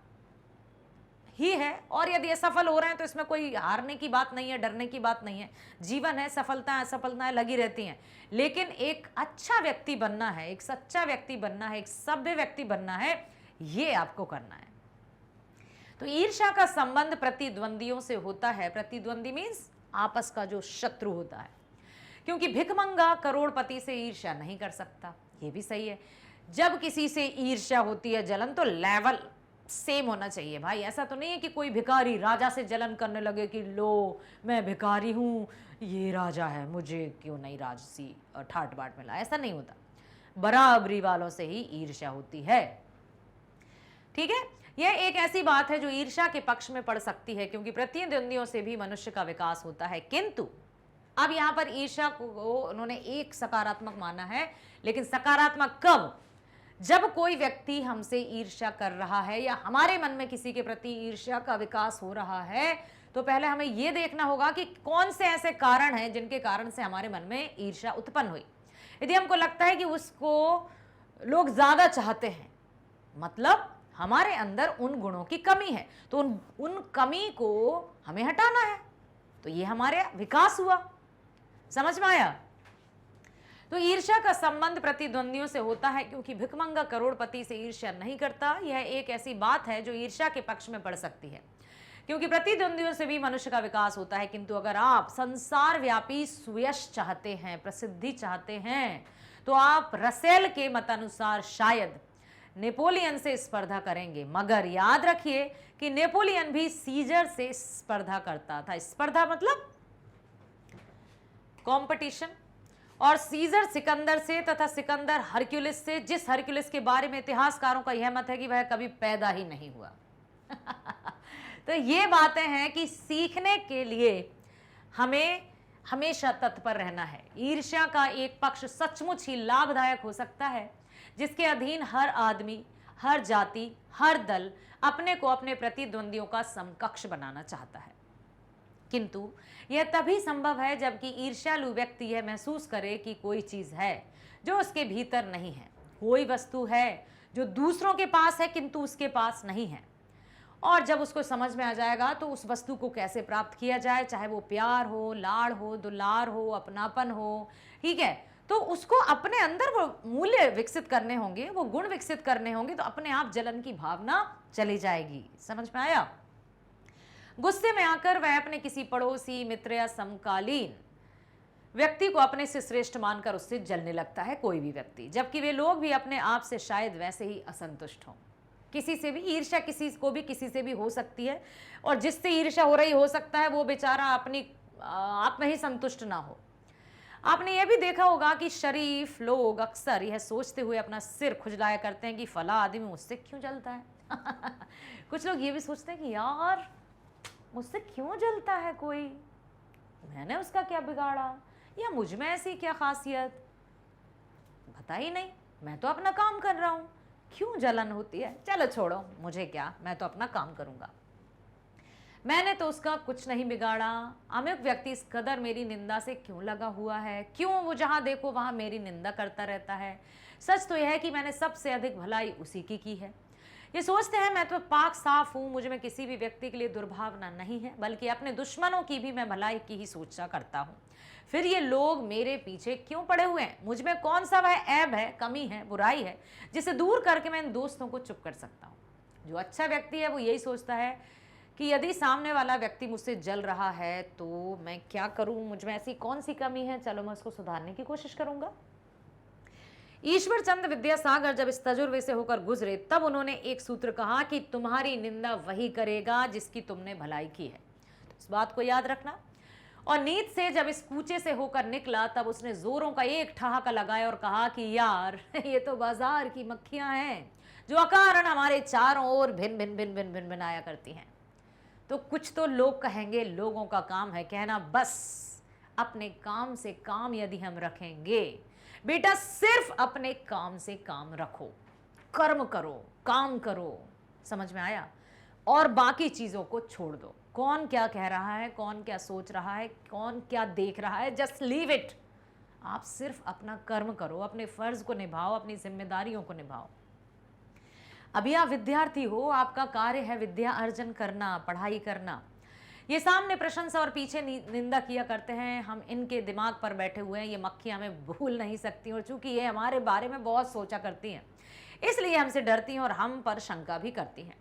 ही है, और यदि असफल हो रहे हैं तो इसमें कोई हारने की बात नहीं है, डरने की बात नहीं है। जीवन है, सफलताएं असफलताएं लगी रहती हैं, लेकिन एक अच्छा व्यक्ति बनना है, एक सच्चा व्यक्ति बनना है, एक सभ्य व्यक्ति बनना है, ये आपको करना है। तो ईर्ष्या का संबंध प्रतिद्वंदियों से होता है। प्रतिद्वंदी मीन्स आपस का जो शत्रु होता है, क्योंकि भिखमंगा करोड़पति से ईर्ष्या नहीं कर सकता। ये भी सही है। जब किसी से ईर्ष्या होती है, जलन, तो लेवल सेम होना चाहिए भाई। ऐसा तो नहीं है कि कोई भिखारी राजा से जलन करने लगे कि लो मैं भिखारी हूं, ये राजा है, मुझे क्यों नहीं राजसी ठाट बाट मिला। ऐसा नहीं होता, बराबरी वालों से ही ईर्ष्या होती है। ठीक है, यह एक ऐसी बात है जो ईर्ष्या के पक्ष में पड़ सकती है, क्योंकि प्रतिद्वंदियों से भी मनुष्य का विकास होता है। किंतु अब यहां पर ईर्ष्या को उन्होंने एक सकारात्मक माना है, लेकिन सकारात्मक कब? जब कोई व्यक्ति हमसे ईर्ष्या कर रहा है या हमारे मन में किसी के प्रति ईर्ष्या का विकास हो रहा है, तो पहले हमें यह देखना होगा कि कौन से ऐसे कारण हैं जिनके कारण से हमारे मन में ईर्ष्या उत्पन्न हुई। यदि हमको लगता है कि उसको लोग ज्यादा चाहते हैं, मतलब हमारे अंदर उन गुणों की कमी है, तो उन कमी को हमें हटाना है, तो ये हमारे विकास हुआ। समझ में आया? तो ईर्ष्या का संबंध प्रतिद्वंदियों से होता है, क्योंकि भिखमंगा करोड़पति से ईर्ष्या नहीं करता। यह एक ऐसी बात है जो ईर्ष्या के पक्ष में पड़ सकती है, क्योंकि प्रतिद्वंदियों से भी मनुष्य का विकास होता है। किंतु अगर आप संसार व्यापी सुयश चाहते हैं, प्रसिद्धि चाहते हैं, तो आप रसेल के मतानुसार शायद नेपोलियन से स्पर्धा करेंगे। मगर याद रखिए कि नेपोलियन भी सीजर से स्पर्धा करता था। स्पर्धा मतलब कंपटीशन। और सीजर सिकंदर से तथा सिकंदर हरक्यूलिस से, जिस हरक्यूलिस के बारे में इतिहासकारों का यह मत है कि वह कभी पैदा ही नहीं हुआ। तो ये बातें हैं कि सीखने के लिए हमें हमेशा तत्पर रहना है। ईर्ष्या का एक पक्ष सचमुच ही लाभदायक हो सकता है, जिसके अधीन हर आदमी, हर जाति, हर दल अपने को अपने प्रतिद्वंदियों का समकक्ष बनाना चाहता है। किंतु यह तभी संभव है जबकि ईर्ष्यालु व्यक्ति यह महसूस करे कि कोई चीज है जो उसके भीतर नहीं है, कोई वस्तु है जो दूसरों के पास है किंतु उसके पास नहीं है। और जब उसको समझ में आ जाएगा तो उस वस्तु को कैसे प्राप्त किया जाए, चाहे वो प्यार हो, लाड़ हो, दुलार हो, अपनापन हो, ठीक है, तो उसको अपने अंदर वो मूल्य विकसित करने होंगे, वो गुण विकसित करने होंगे, तो अपने आप जलन की भावना चली जाएगी। समझ में आया? गुस्से में आकर वह अपने किसी पड़ोसी, मित्र या समकालीन व्यक्ति को अपने से श्रेष्ठ मानकर उससे जलने लगता है, कोई भी व्यक्ति, जबकि वे लोग भी अपने आप से शायद वैसे ही असंतुष्ट हों। किसी से भी ईर्ष्या, किसी को भी किसी से भी हो सकती है, और जिससे ईर्ष्या हो रही हो सकता है वो बेचारा अपनी आप में ही संतुष्ट ना हो। आपने यह भी देखा होगा कि शरीफ लोग अक्सर यह सोचते हुए अपना सिर खुजलाया करते हैं कि फला आदमी मुझसे क्यों जलता है। कुछ लोग ये भी सोचते हैं कि यार मुझसे क्यों जलता है कोई, मैंने उसका क्या बिगाड़ा, या मुझ में ऐसी क्या खासियत, पता ही नहीं, मैं तो अपना काम कर रहा हूं, क्यों जलन होती है, चलो छोड़ो, मुझे क्या, मैं तो अपना काम करूंगा, मैंने तो उसका कुछ नहीं बिगाड़ा, अमुक व्यक्ति इस कदर मेरी निंदा से क्यों लगा हुआ है, क्यों वो जहां देखो वहां मेरी निंदा करता रहता है। सच तो यह है कि मैंने सबसे अधिक भलाई उसी की है। ये सोचते हैं मैं तो पाक साफ हूं, मुझ में किसी भी व्यक्ति के लिए दुर्भावना नहीं है, बल्कि अपने दुश्मनों की भी मैं भलाई की ही सोचा करता हूं। फिर ये लोग मेरे पीछे क्यों पड़े हुए हैं, मुझ में कौन सा वह ऐब है, कमी है, बुराई है, जिसे दूर करके मैं इन दोस्तों को चुप कर सकता हूं। जो अच्छा व्यक्ति है वो यही सोचता है कि यदि सामने वाला व्यक्ति मुझसे जल रहा है तो मैं क्या करूं, मुझ में ऐसी कौन सी कमी है, चलो मैं उसको सुधारने की कोशिश करूंगा। ईश्वर चंद्र विद्यासागर जब इस तजुर्बे से होकर गुजरे तब उन्होंने एक सूत्र कहा कि तुम्हारी निंदा वही करेगा जिसकी तुमने भलाई की है। तो इस बात को याद रखना, और नींद से जब इस कूचे से होकर निकला तब उसने जोरों का एक ठहाका लगाया और कहा कि यार ये तो बाजार की मक्खियां हैं जो अकारण हमारे चारों ओर भिन भिन भिन भिन भिन भिन आया करती हैं। तो कुछ तो लोग कहेंगे, लोगों का काम है कहना, बस अपने काम से काम यदि हम रखेंगे, बेटा सिर्फ अपने काम से काम रखो, कर्म करो, काम करो, समझ में आया? और बाकी चीजों को छोड़ दो। कौन क्या कह रहा है, कौन क्या सोच रहा है, कौन क्या देख रहा है, जस्ट लीव इट। आप सिर्फ अपना कर्म करो, अपने फर्ज को निभाओ, अपनी जिम्मेदारियों को निभाओ। अभी आप विद्यार्थी हो, आपका कार्य है विद्या अर्जन करना, पढ़ाई करना। ये सामने प्रशंसा और पीछे निंदा किया करते हैं, हम इनके दिमाग पर बैठे हुए हैं, ये मक्खियां हमें भूल नहीं सकती और चूंकि ये हमारे बारे में बहुत सोचा करती हैं इसलिए हमसे डरती हैं और हम पर शंका भी करती हैं।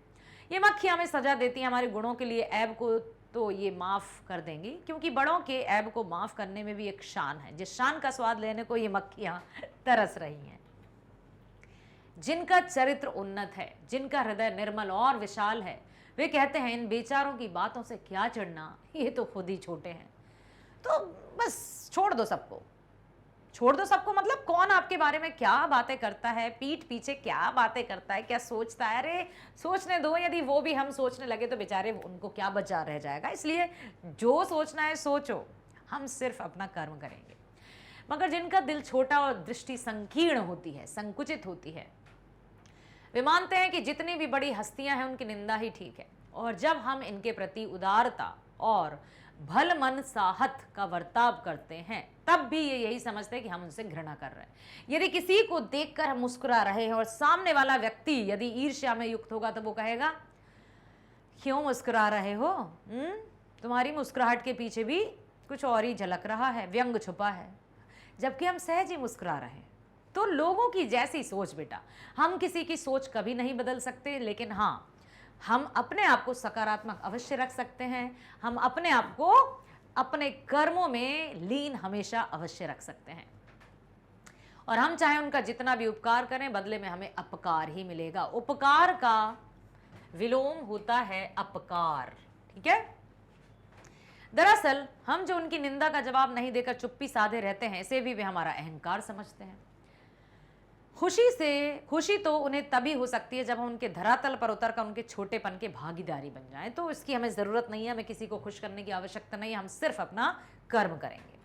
ये मक्खियां हमें सजा देती हैं हमारे गुणों के लिए, ऐब को तो ये माफ़ कर देंगी, क्योंकि बड़ों के ऐब को माफ़ करने में भी एक शान है, जिस शान का स्वाद लेने को ये मक्खियां तरस रही हैं। जिनका चरित्र उन्नत है, जिनका हृदय निर्मल और विशाल है, वे कहते हैं इन बेचारों की बातों से क्या चिढ़ना, ये तो खुद ही छोटे हैं। तो बस छोड़ दो सबको, छोड़ दो सबको मतलब कौन आपके बारे में क्या बातें करता है, पीठ पीछे क्या बातें करता है, क्या सोचता है, अरे सोचने दो। यदि वो भी हम सोचने लगे तो बेचारे उनको क्या बचा रह जाएगा। इसलिए जो सोचना है सोचो, हम सिर्फ अपना कर्म करेंगे। मगर जिनका दिल छोटा और दृष्टि संकीर्ण होती है, संकुचित होती है, वे मानते हैं कि जितनी भी बड़ी हस्तियां हैं उनकी निंदा ही ठीक है, और जब हम इनके प्रति उदारता और भल मन साहत का वर्ताव करते हैं तब भी ये यही समझते हैं कि हम उनसे घृणा कर रहे हैं। यदि किसी को देखकर हम मुस्कुरा रहे हैं और सामने वाला व्यक्ति यदि ईर्ष्या में युक्त होगा तो वो कहेगा क्यों मुस्कुरा रहे हो, तुम्हारी मुस्कुराहट के पीछे भी कुछ और ही झलक रहा है, व्यंग छुपा है, जबकि हम सहज ही मुस्कुरा रहे हैं। तो लोगों की जैसी सोच बेटा, हम किसी की सोच कभी नहीं बदल सकते, लेकिन हाँ हम अपने आप को सकारात्मक अवश्य रख सकते हैं, हम अपने आप को अपने कर्मों में लीन हमेशा अवश्य रख सकते हैं। और हम चाहे उनका जितना भी उपकार करें, बदले में हमें अपकार ही मिलेगा। उपकार का विलोम होता है अपकार, ठीक है। दरअसल हम जो उनकी निंदा का जवाब नहीं देकर चुप्पी साधे रहते हैं, इसे भी वे हमारा अहंकार समझते हैं। खुशी तो उन्हें तभी हो सकती है जब हम उनके धरातल पर उतरकर उनके छोटेपन के भागीदारी बन जाएं। तो इसकी हमें ज़रूरत नहीं है, हमें किसी को खुश करने की आवश्यकता नहीं है, हम सिर्फ अपना कर्म करेंगे।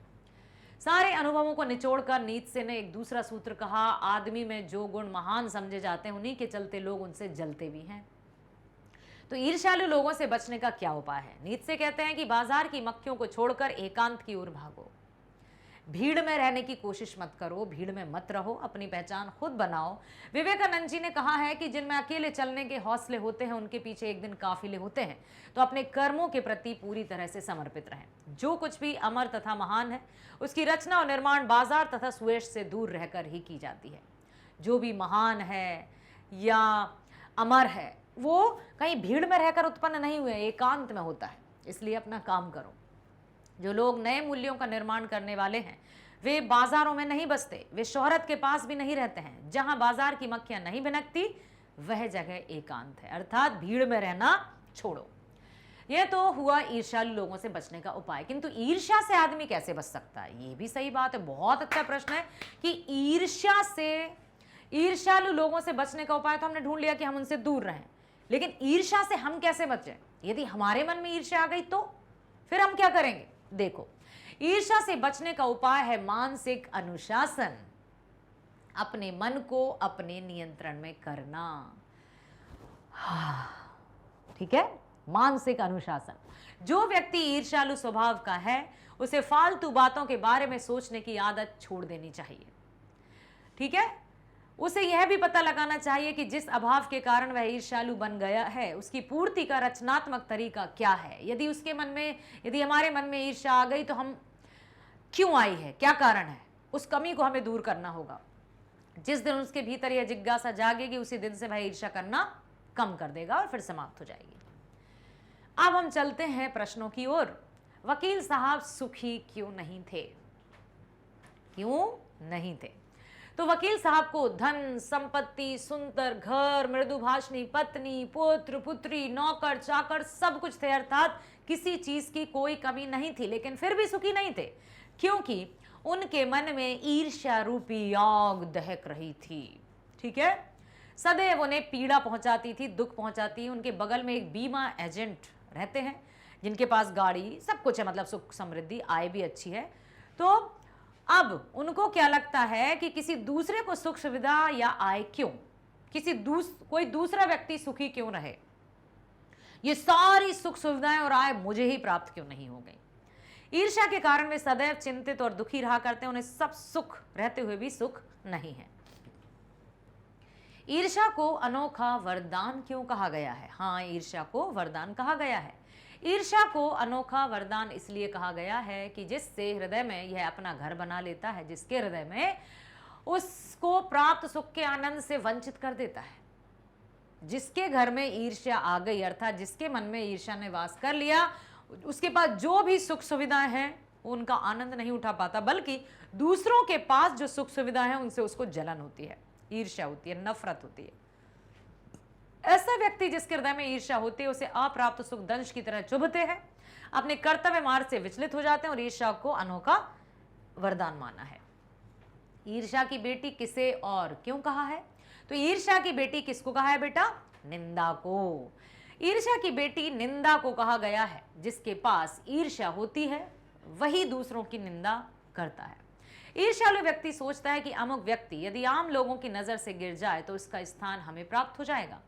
सारे अनुभवों को निचोड़कर नीत्शे ने एक दूसरा सूत्र कहा, आदमी में जो गुण महान समझे जाते हैं उन्हीं के चलते लोग उनसे जलते भी हैं। तो ईर्ष्यालु लोगों से बचने का क्या उपाय है? नीत्शे कहते हैं कि बाजार की मक्खियों को छोड़कर एकांत की ओर भागो, भीड़ में रहने की कोशिश मत करो, भीड़ में मत रहो, अपनी पहचान खुद बनाओ। विवेकानंद जी ने कहा है कि जिनमें अकेले चलने के हौसले होते हैं उनके पीछे एक दिन काफिले होते हैं। तो अपने कर्मों के प्रति पूरी तरह से समर्पित रहें। जो कुछ भी अमर तथा महान है उसकी रचना और निर्माण बाजार तथा सुएश से दूर रहकर ही की जाती है। जो भी महान है या अमर है वो कहीं भीड़ में रहकर उत्पन्न नहीं हुए, एकांत में होता है। इसलिए अपना काम करो। जो लोग नए मूल्यों का निर्माण करने वाले हैं वे बाजारों में नहीं बसते, वे शोहरत के पास भी नहीं रहते हैं। जहां बाजार की मक्खियां नहीं भिनकती वह जगह एकांत है, अर्थात भीड़ में रहना छोड़ो। यह तो हुआ ईर्ष्यालु लोगों से बचने का उपाय। किंतु ईर्ष्या से आदमी कैसे बच सकता है? ये भी सही बात है, बहुत अच्छा प्रश्न है कि ईर्ष्या से, ईर्ष्यालु लोगों से बचने का उपाय तो हमने ढूंढ लिया कि हम उनसे दूर रहें, लेकिन ईर्ष्या से हम कैसे बचें? यदि हमारे मन में ईर्ष्या आ गई तो फिर हम क्या करेंगे? देखो, ईर्ष्या से बचने का उपाय है मानसिक अनुशासन, अपने मन को अपने नियंत्रण में करना। ठीक है, मानसिक अनुशासन। जो व्यक्ति ईर्ष्यालु स्वभाव का है उसे फालतू बातों के बारे में सोचने की आदत छोड़ देनी चाहिए। ठीक है, उसे यह भी पता लगाना चाहिए कि जिस अभाव के कारण वह ईर्ष्यालु बन गया है उसकी पूर्ति का रचनात्मक तरीका क्या है। यदि उसके मन में, यदि हमारे मन में ईर्ष्या आ गई तो हम क्यों आई है, क्या कारण है, उस कमी को हमें दूर करना होगा। जिस दिन उसके भीतर यह जिज्ञासा जागेगी उसी दिन से वह ईर्ष्या करना कम कर देगा और फिर समाप्त हो जाएगी। अब हम चलते हैं प्रश्नों की ओर। वकील साहब सुखी क्यों नहीं थे? क्यों नहीं थे? तो वकील साहब को धन संपत्ति, सुंदर घर, मृदुभाषणी पत्नी, पुत्र पुत्री, नौकर चाकर सब कुछ थे, अर्थात किसी चीज की कोई कमी नहीं थी, लेकिन फिर भी सुखी नहीं थे, क्योंकि उनके मन में ईर्ष्या रूपी आग दहक रही थी। ठीक है, सदैव उन्हें पीड़ा पहुंचाती थी, दुख पहुंचाती। उनके बगल में एक बीमा एजेंट रहते हैं जिनके पास गाड़ी सब कुछ है, मतलब सुख समृद्धि, आय भी अच्छी है। तो अब उनको क्या लगता है कि किसी दूसरे को सुख सुविधा या आय क्यों, कोई दूसरा व्यक्ति सुखी क्यों रहे, ये सारी सुख सुविधाएं और आय मुझे ही प्राप्त क्यों नहीं हो गई। ईर्ष्या के कारण वे सदैव चिंतित और दुखी रहा करते हैं, उन्हें सब सुख रहते हुए भी सुख नहीं है। ईर्ष्या को अनोखा वरदान क्यों कहा गया है? हाँ, ईर्ष्या को वरदान कहा गया है। ईर्ष्या को अनोखा वरदान इसलिए कहा गया है कि जिससे हृदय में यह अपना घर बना लेता है, जिसके हृदय में उसको प्राप्त सुख के आनंद से वंचित कर देता है। जिसके घर में ईर्ष्या आ गई, अर्थात जिसके मन में ईर्ष्या ने वास कर लिया, उसके पास जो भी सुख सुविधाएं हैं उनका आनंद नहीं उठा पाता, बल्कि दूसरों के पास जो सुख सुविधाएं हैं उनसे उसको जलन होती है, ईर्ष्या होती है, नफरत होती है। ऐसा व्यक्ति जिसके हृदय में ईर्ष्या होती है, उसे अप्राप्त सुख दंश की तरह चुभते हैं, अपने कर्तव्य मार्ग से विचलित हो जाते हैं, और ईर्ष्या को अनोखा वरदान माना है। ईर्ष्या की बेटी किसे और क्यों कहा है? तो ईर्ष्या की बेटी किसको कहा है बेटा? निंदा को। ईर्ष्या की बेटी निंदा को कहा गया है। जिसके पास ईर्ष्या होती है वही दूसरों की निंदा करता है। ईर्ष्यालु व्यक्ति सोचता है कि अमुक व्यक्ति यदि आम लोगों की नजर से गिर जाए तो उसका स्थान हमें प्राप्त हो जाएगा।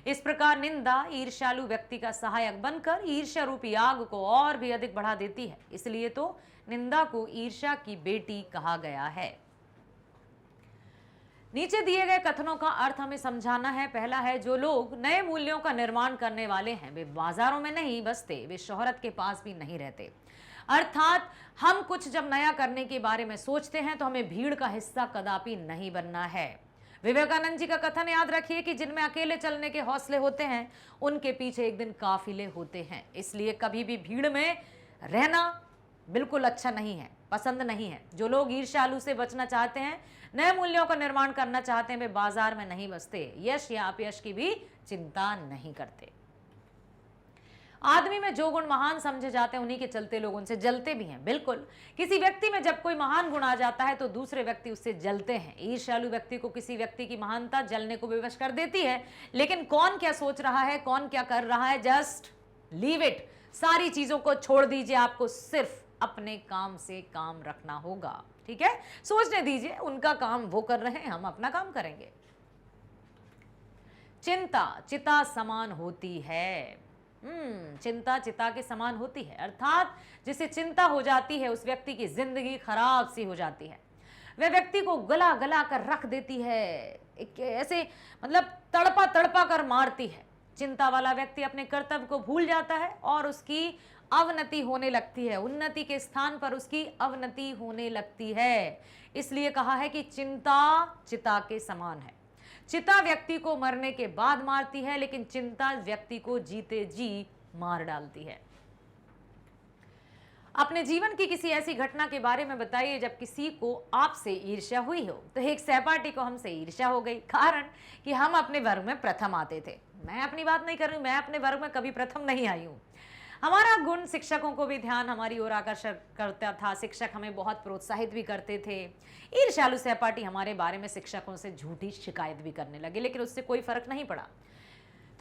इस प्रकार निंदा ईर्ष्यालु व्यक्ति का सहायक बनकर ईर्ष्या रूपी आग को और भी अधिक बढ़ा देती है। इसलिए तो निंदा को ईर्ष्या की बेटी कहा गया है। नीचे दिए गए कथनों का अर्थ हमें समझाना है। पहला है, जो लोग नए मूल्यों का निर्माण करने वाले हैं वे बाजारों में नहीं बसते, वे शोहरत के पास भी नहीं रहते। अर्थात हम कुछ जब नया करने के बारे में सोचते हैं तो हमें भीड़ का हिस्सा कदापि नहीं बनना है। विवेकानंद जी का कथन याद रखिए कि जिनमें अकेले चलने के हौसले होते हैं उनके पीछे एक दिन काफिले होते हैं। इसलिए कभी भी भीड़ में रहना बिल्कुल अच्छा नहीं है, पसंद नहीं है। जो लोग ईर्ष्यालु से बचना चाहते हैं, नए मूल्यों का निर्माण करना चाहते हैं, वे बाजार में नहीं बसते, यश या अपयश की भी चिंता नहीं करते। आदमी में जो गुण महान समझे जाते हैं उन्हीं के चलते लोग उनसे जलते भी हैं। बिल्कुल, किसी व्यक्ति में जब कोई महान गुण आ जाता है तो दूसरे व्यक्ति उससे जलते हैं। ईर्ष्यालु व्यक्ति को किसी व्यक्ति की महानता जलने को विवश कर देती है, लेकिन कौन क्या सोच रहा है, कौन क्या कर रहा है, जस्ट लीव इट। सारी चीजों को छोड़ दीजिए, आपको सिर्फ अपने काम से काम रखना होगा। ठीक है, सोचने दीजिए, उनका काम वो कर रहे हैं, हम अपना काम करेंगे। चिंता चिता समान होती है। चिंता चिता के समान होती है, अर्थात जिसे चिंता हो जाती है उस व्यक्ति की जिंदगी खराब सी हो जाती है। वह व्यक्ति को गला गला कर रख देती है, ऐसे मतलब तड़पा तड़पा कर मारती है। चिंता वाला व्यक्ति अपने कर्तव्य को भूल जाता है और उसकी अवनति होने लगती है, उन्नति के स्थान पर उसकी अवनति होने लगती है। इसलिए कहा है कि चिंता चिता के समान है। चिता व्यक्ति को मरने के बाद मारती है, लेकिन चिंता व्यक्ति को जीते जी मार डालती है। अपने जीवन की किसी ऐसी घटना के बारे में बताइए जब किसी को आपसे ईर्ष्या हुई हो। तो एक सहपाठी को हमसे ईर्ष्या हो गई, कारण कि हम अपने वर्ग में प्रथम आते थे। मैं अपनी बात नहीं कर रही हूं, मैं अपने वर्ग में कभी प्रथम नहीं आई हूं। हमारा गुण शिक्षकों को भी ध्यान हमारी ओर आकर्षित करता था, शिक्षक हमें बहुत प्रोत्साहित भी करते थे। ईर्ष्यालु सहपाठी हमारे बारे में शिक्षकों से झूठी शिकायत भी करने लगे, लेकिन उससे कोई फर्क नहीं पड़ा।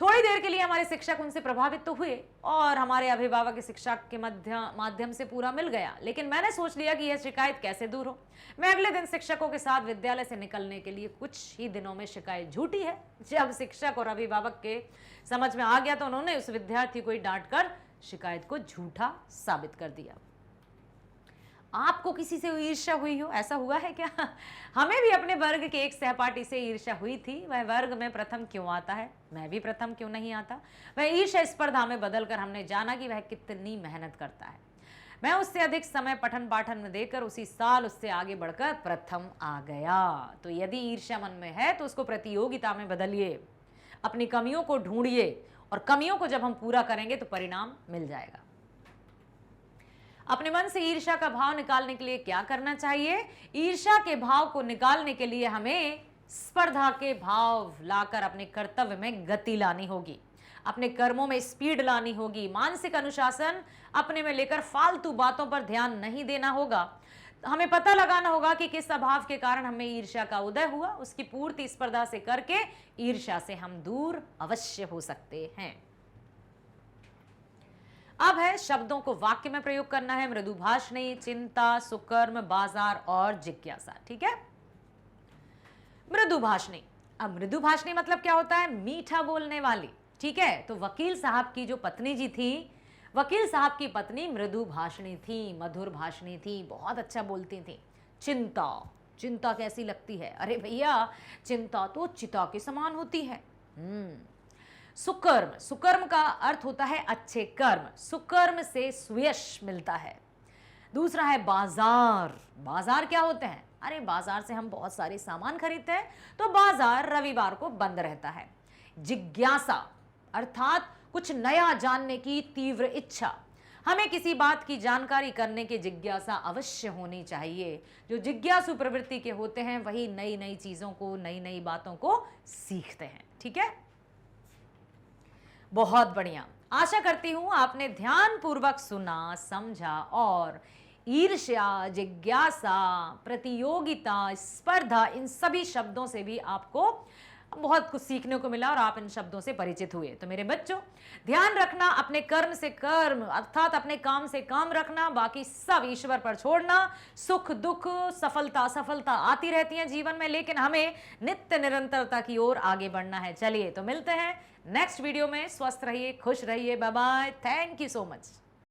थोड़ी देर के लिए हमारे शिक्षक उनसे प्रभावित तो हुए और हमारे अभिभावक शिक्षा के माध्यम से पूरा मिल गया, लेकिन मैंने सोच लिया कि यह शिकायत कैसे दूर हो। मैं अगले दिन शिक्षकों के साथ विद्यालय से निकलने के लिए कुछ ही दिनों में शिकायत झूठी है। जब शिक्षक और अभिभावक के समझ में आ गया तो उन्होंने उस विद्यार्थी को डांट कर शिकायत को झूठा साबित कर दिया। आपको किसी से ईर्ष्या हुई हो, ऐसा हुआ है क्या? हमें भी अपने वर्ग के एक सहपाठी से ईर्ष्या हुई थी। वह वर्ग में प्रथम क्यों आता है, मैं भी प्रथम क्यों नहीं आता? वह ईर्ष्या स्पर्धा में बदलकर हमने जाना कि वह कितनी मेहनत करता है। मैं उससे अधिक समय पठन पाठन में देकर उसी साल उससे आगे बढ़कर प्रथम आ गया। तो यदि ईर्ष्या मन में है तो उसको प्रतियोगिता में बदलिए, अपनी कमियों को ढूंढिए और कमियों को जब हम पूरा करेंगे तो परिणाम मिल जाएगा। अपने मन से ईर्ष्या का भाव निकालने के लिए क्या करना चाहिए? ईर्ष्या के भाव को निकालने के लिए हमें स्पर्धा के भाव लाकर अपने कर्तव्य में गति लानी होगी। अपने कर्मों में स्पीड लानी होगी, मानसिक अनुशासन अपने में लेकर फालतू बातों पर ध्यान नहीं देना होगा। हमें पता लगाना होगा कि किस अभाव के कारण हमें ईर्ष्या का उदय हुआ, उसकी पूर्ति स्पर्धा से करके ईर्ष्या से हम दूर अवश्य हो सकते हैं। अब है शब्दों को वाक्य में प्रयोग करना है। मृदुभाषणी, चिंता, सुकर्म, बाजार और जिज्ञासा। ठीक है, मृदुभाषणी। अब मृदुभाषणी मतलब क्या होता है? मीठा बोलने वाली। ठीक है, तो वकील साहब की जो पत्नी जी थी, वकील साहब की पत्नी मृदु भाषणी थी, मधुर भाषणी थी, बहुत अच्छा बोलती थी। चिंता, चिंता कैसी लगती है? अरे भैया, चिंता तो चिता के समान होती है। सुकर्म, सुकर्म का अर्थ होता है अच्छे कर्म, सुकर्म से सुयश मिलता है। दूसरा है बाजार। बाजार क्या होते हैं? अरे बाजार से हम बहुत सारे सामान खरीदते हैं, तो बाजार रविवार को बंद रहता है। जिज्ञासा अर्थात कुछ नया जानने की तीव्र इच्छा। हमें किसी बात की जानकारी करने की जिज्ञासा अवश्य होनी चाहिए। जो जिज्ञासु प्रवृत्ति के होते हैं वही नई नई चीजों को, नई नई बातों को सीखते हैं। ठीक है, बहुत बढ़िया। आशा करती हूं आपने ध्यानपूर्वक सुना, समझा और ईर्ष्या, जिज्ञासा, प्रतियोगिता, स्पर्धा, इन सभी शब्दों से भी आपको बहुत कुछ सीखने को मिला और आप इन शब्दों से परिचित हुए। तो मेरे बच्चों, ध्यान रखना, अपने कर्म से कर्म अर्थात अपने काम से काम रखना, बाकी सब ईश्वर पर छोड़ना। सुख दुख, सफलता असफलता आती रहती है जीवन में, लेकिन हमें नित्य निरंतरता की ओर आगे बढ़ना है। चलिए तो मिलते हैं नेक्स्ट वीडियो में। स्वस्थ रहिए, खुश रहिए, bye bye, thank you so much.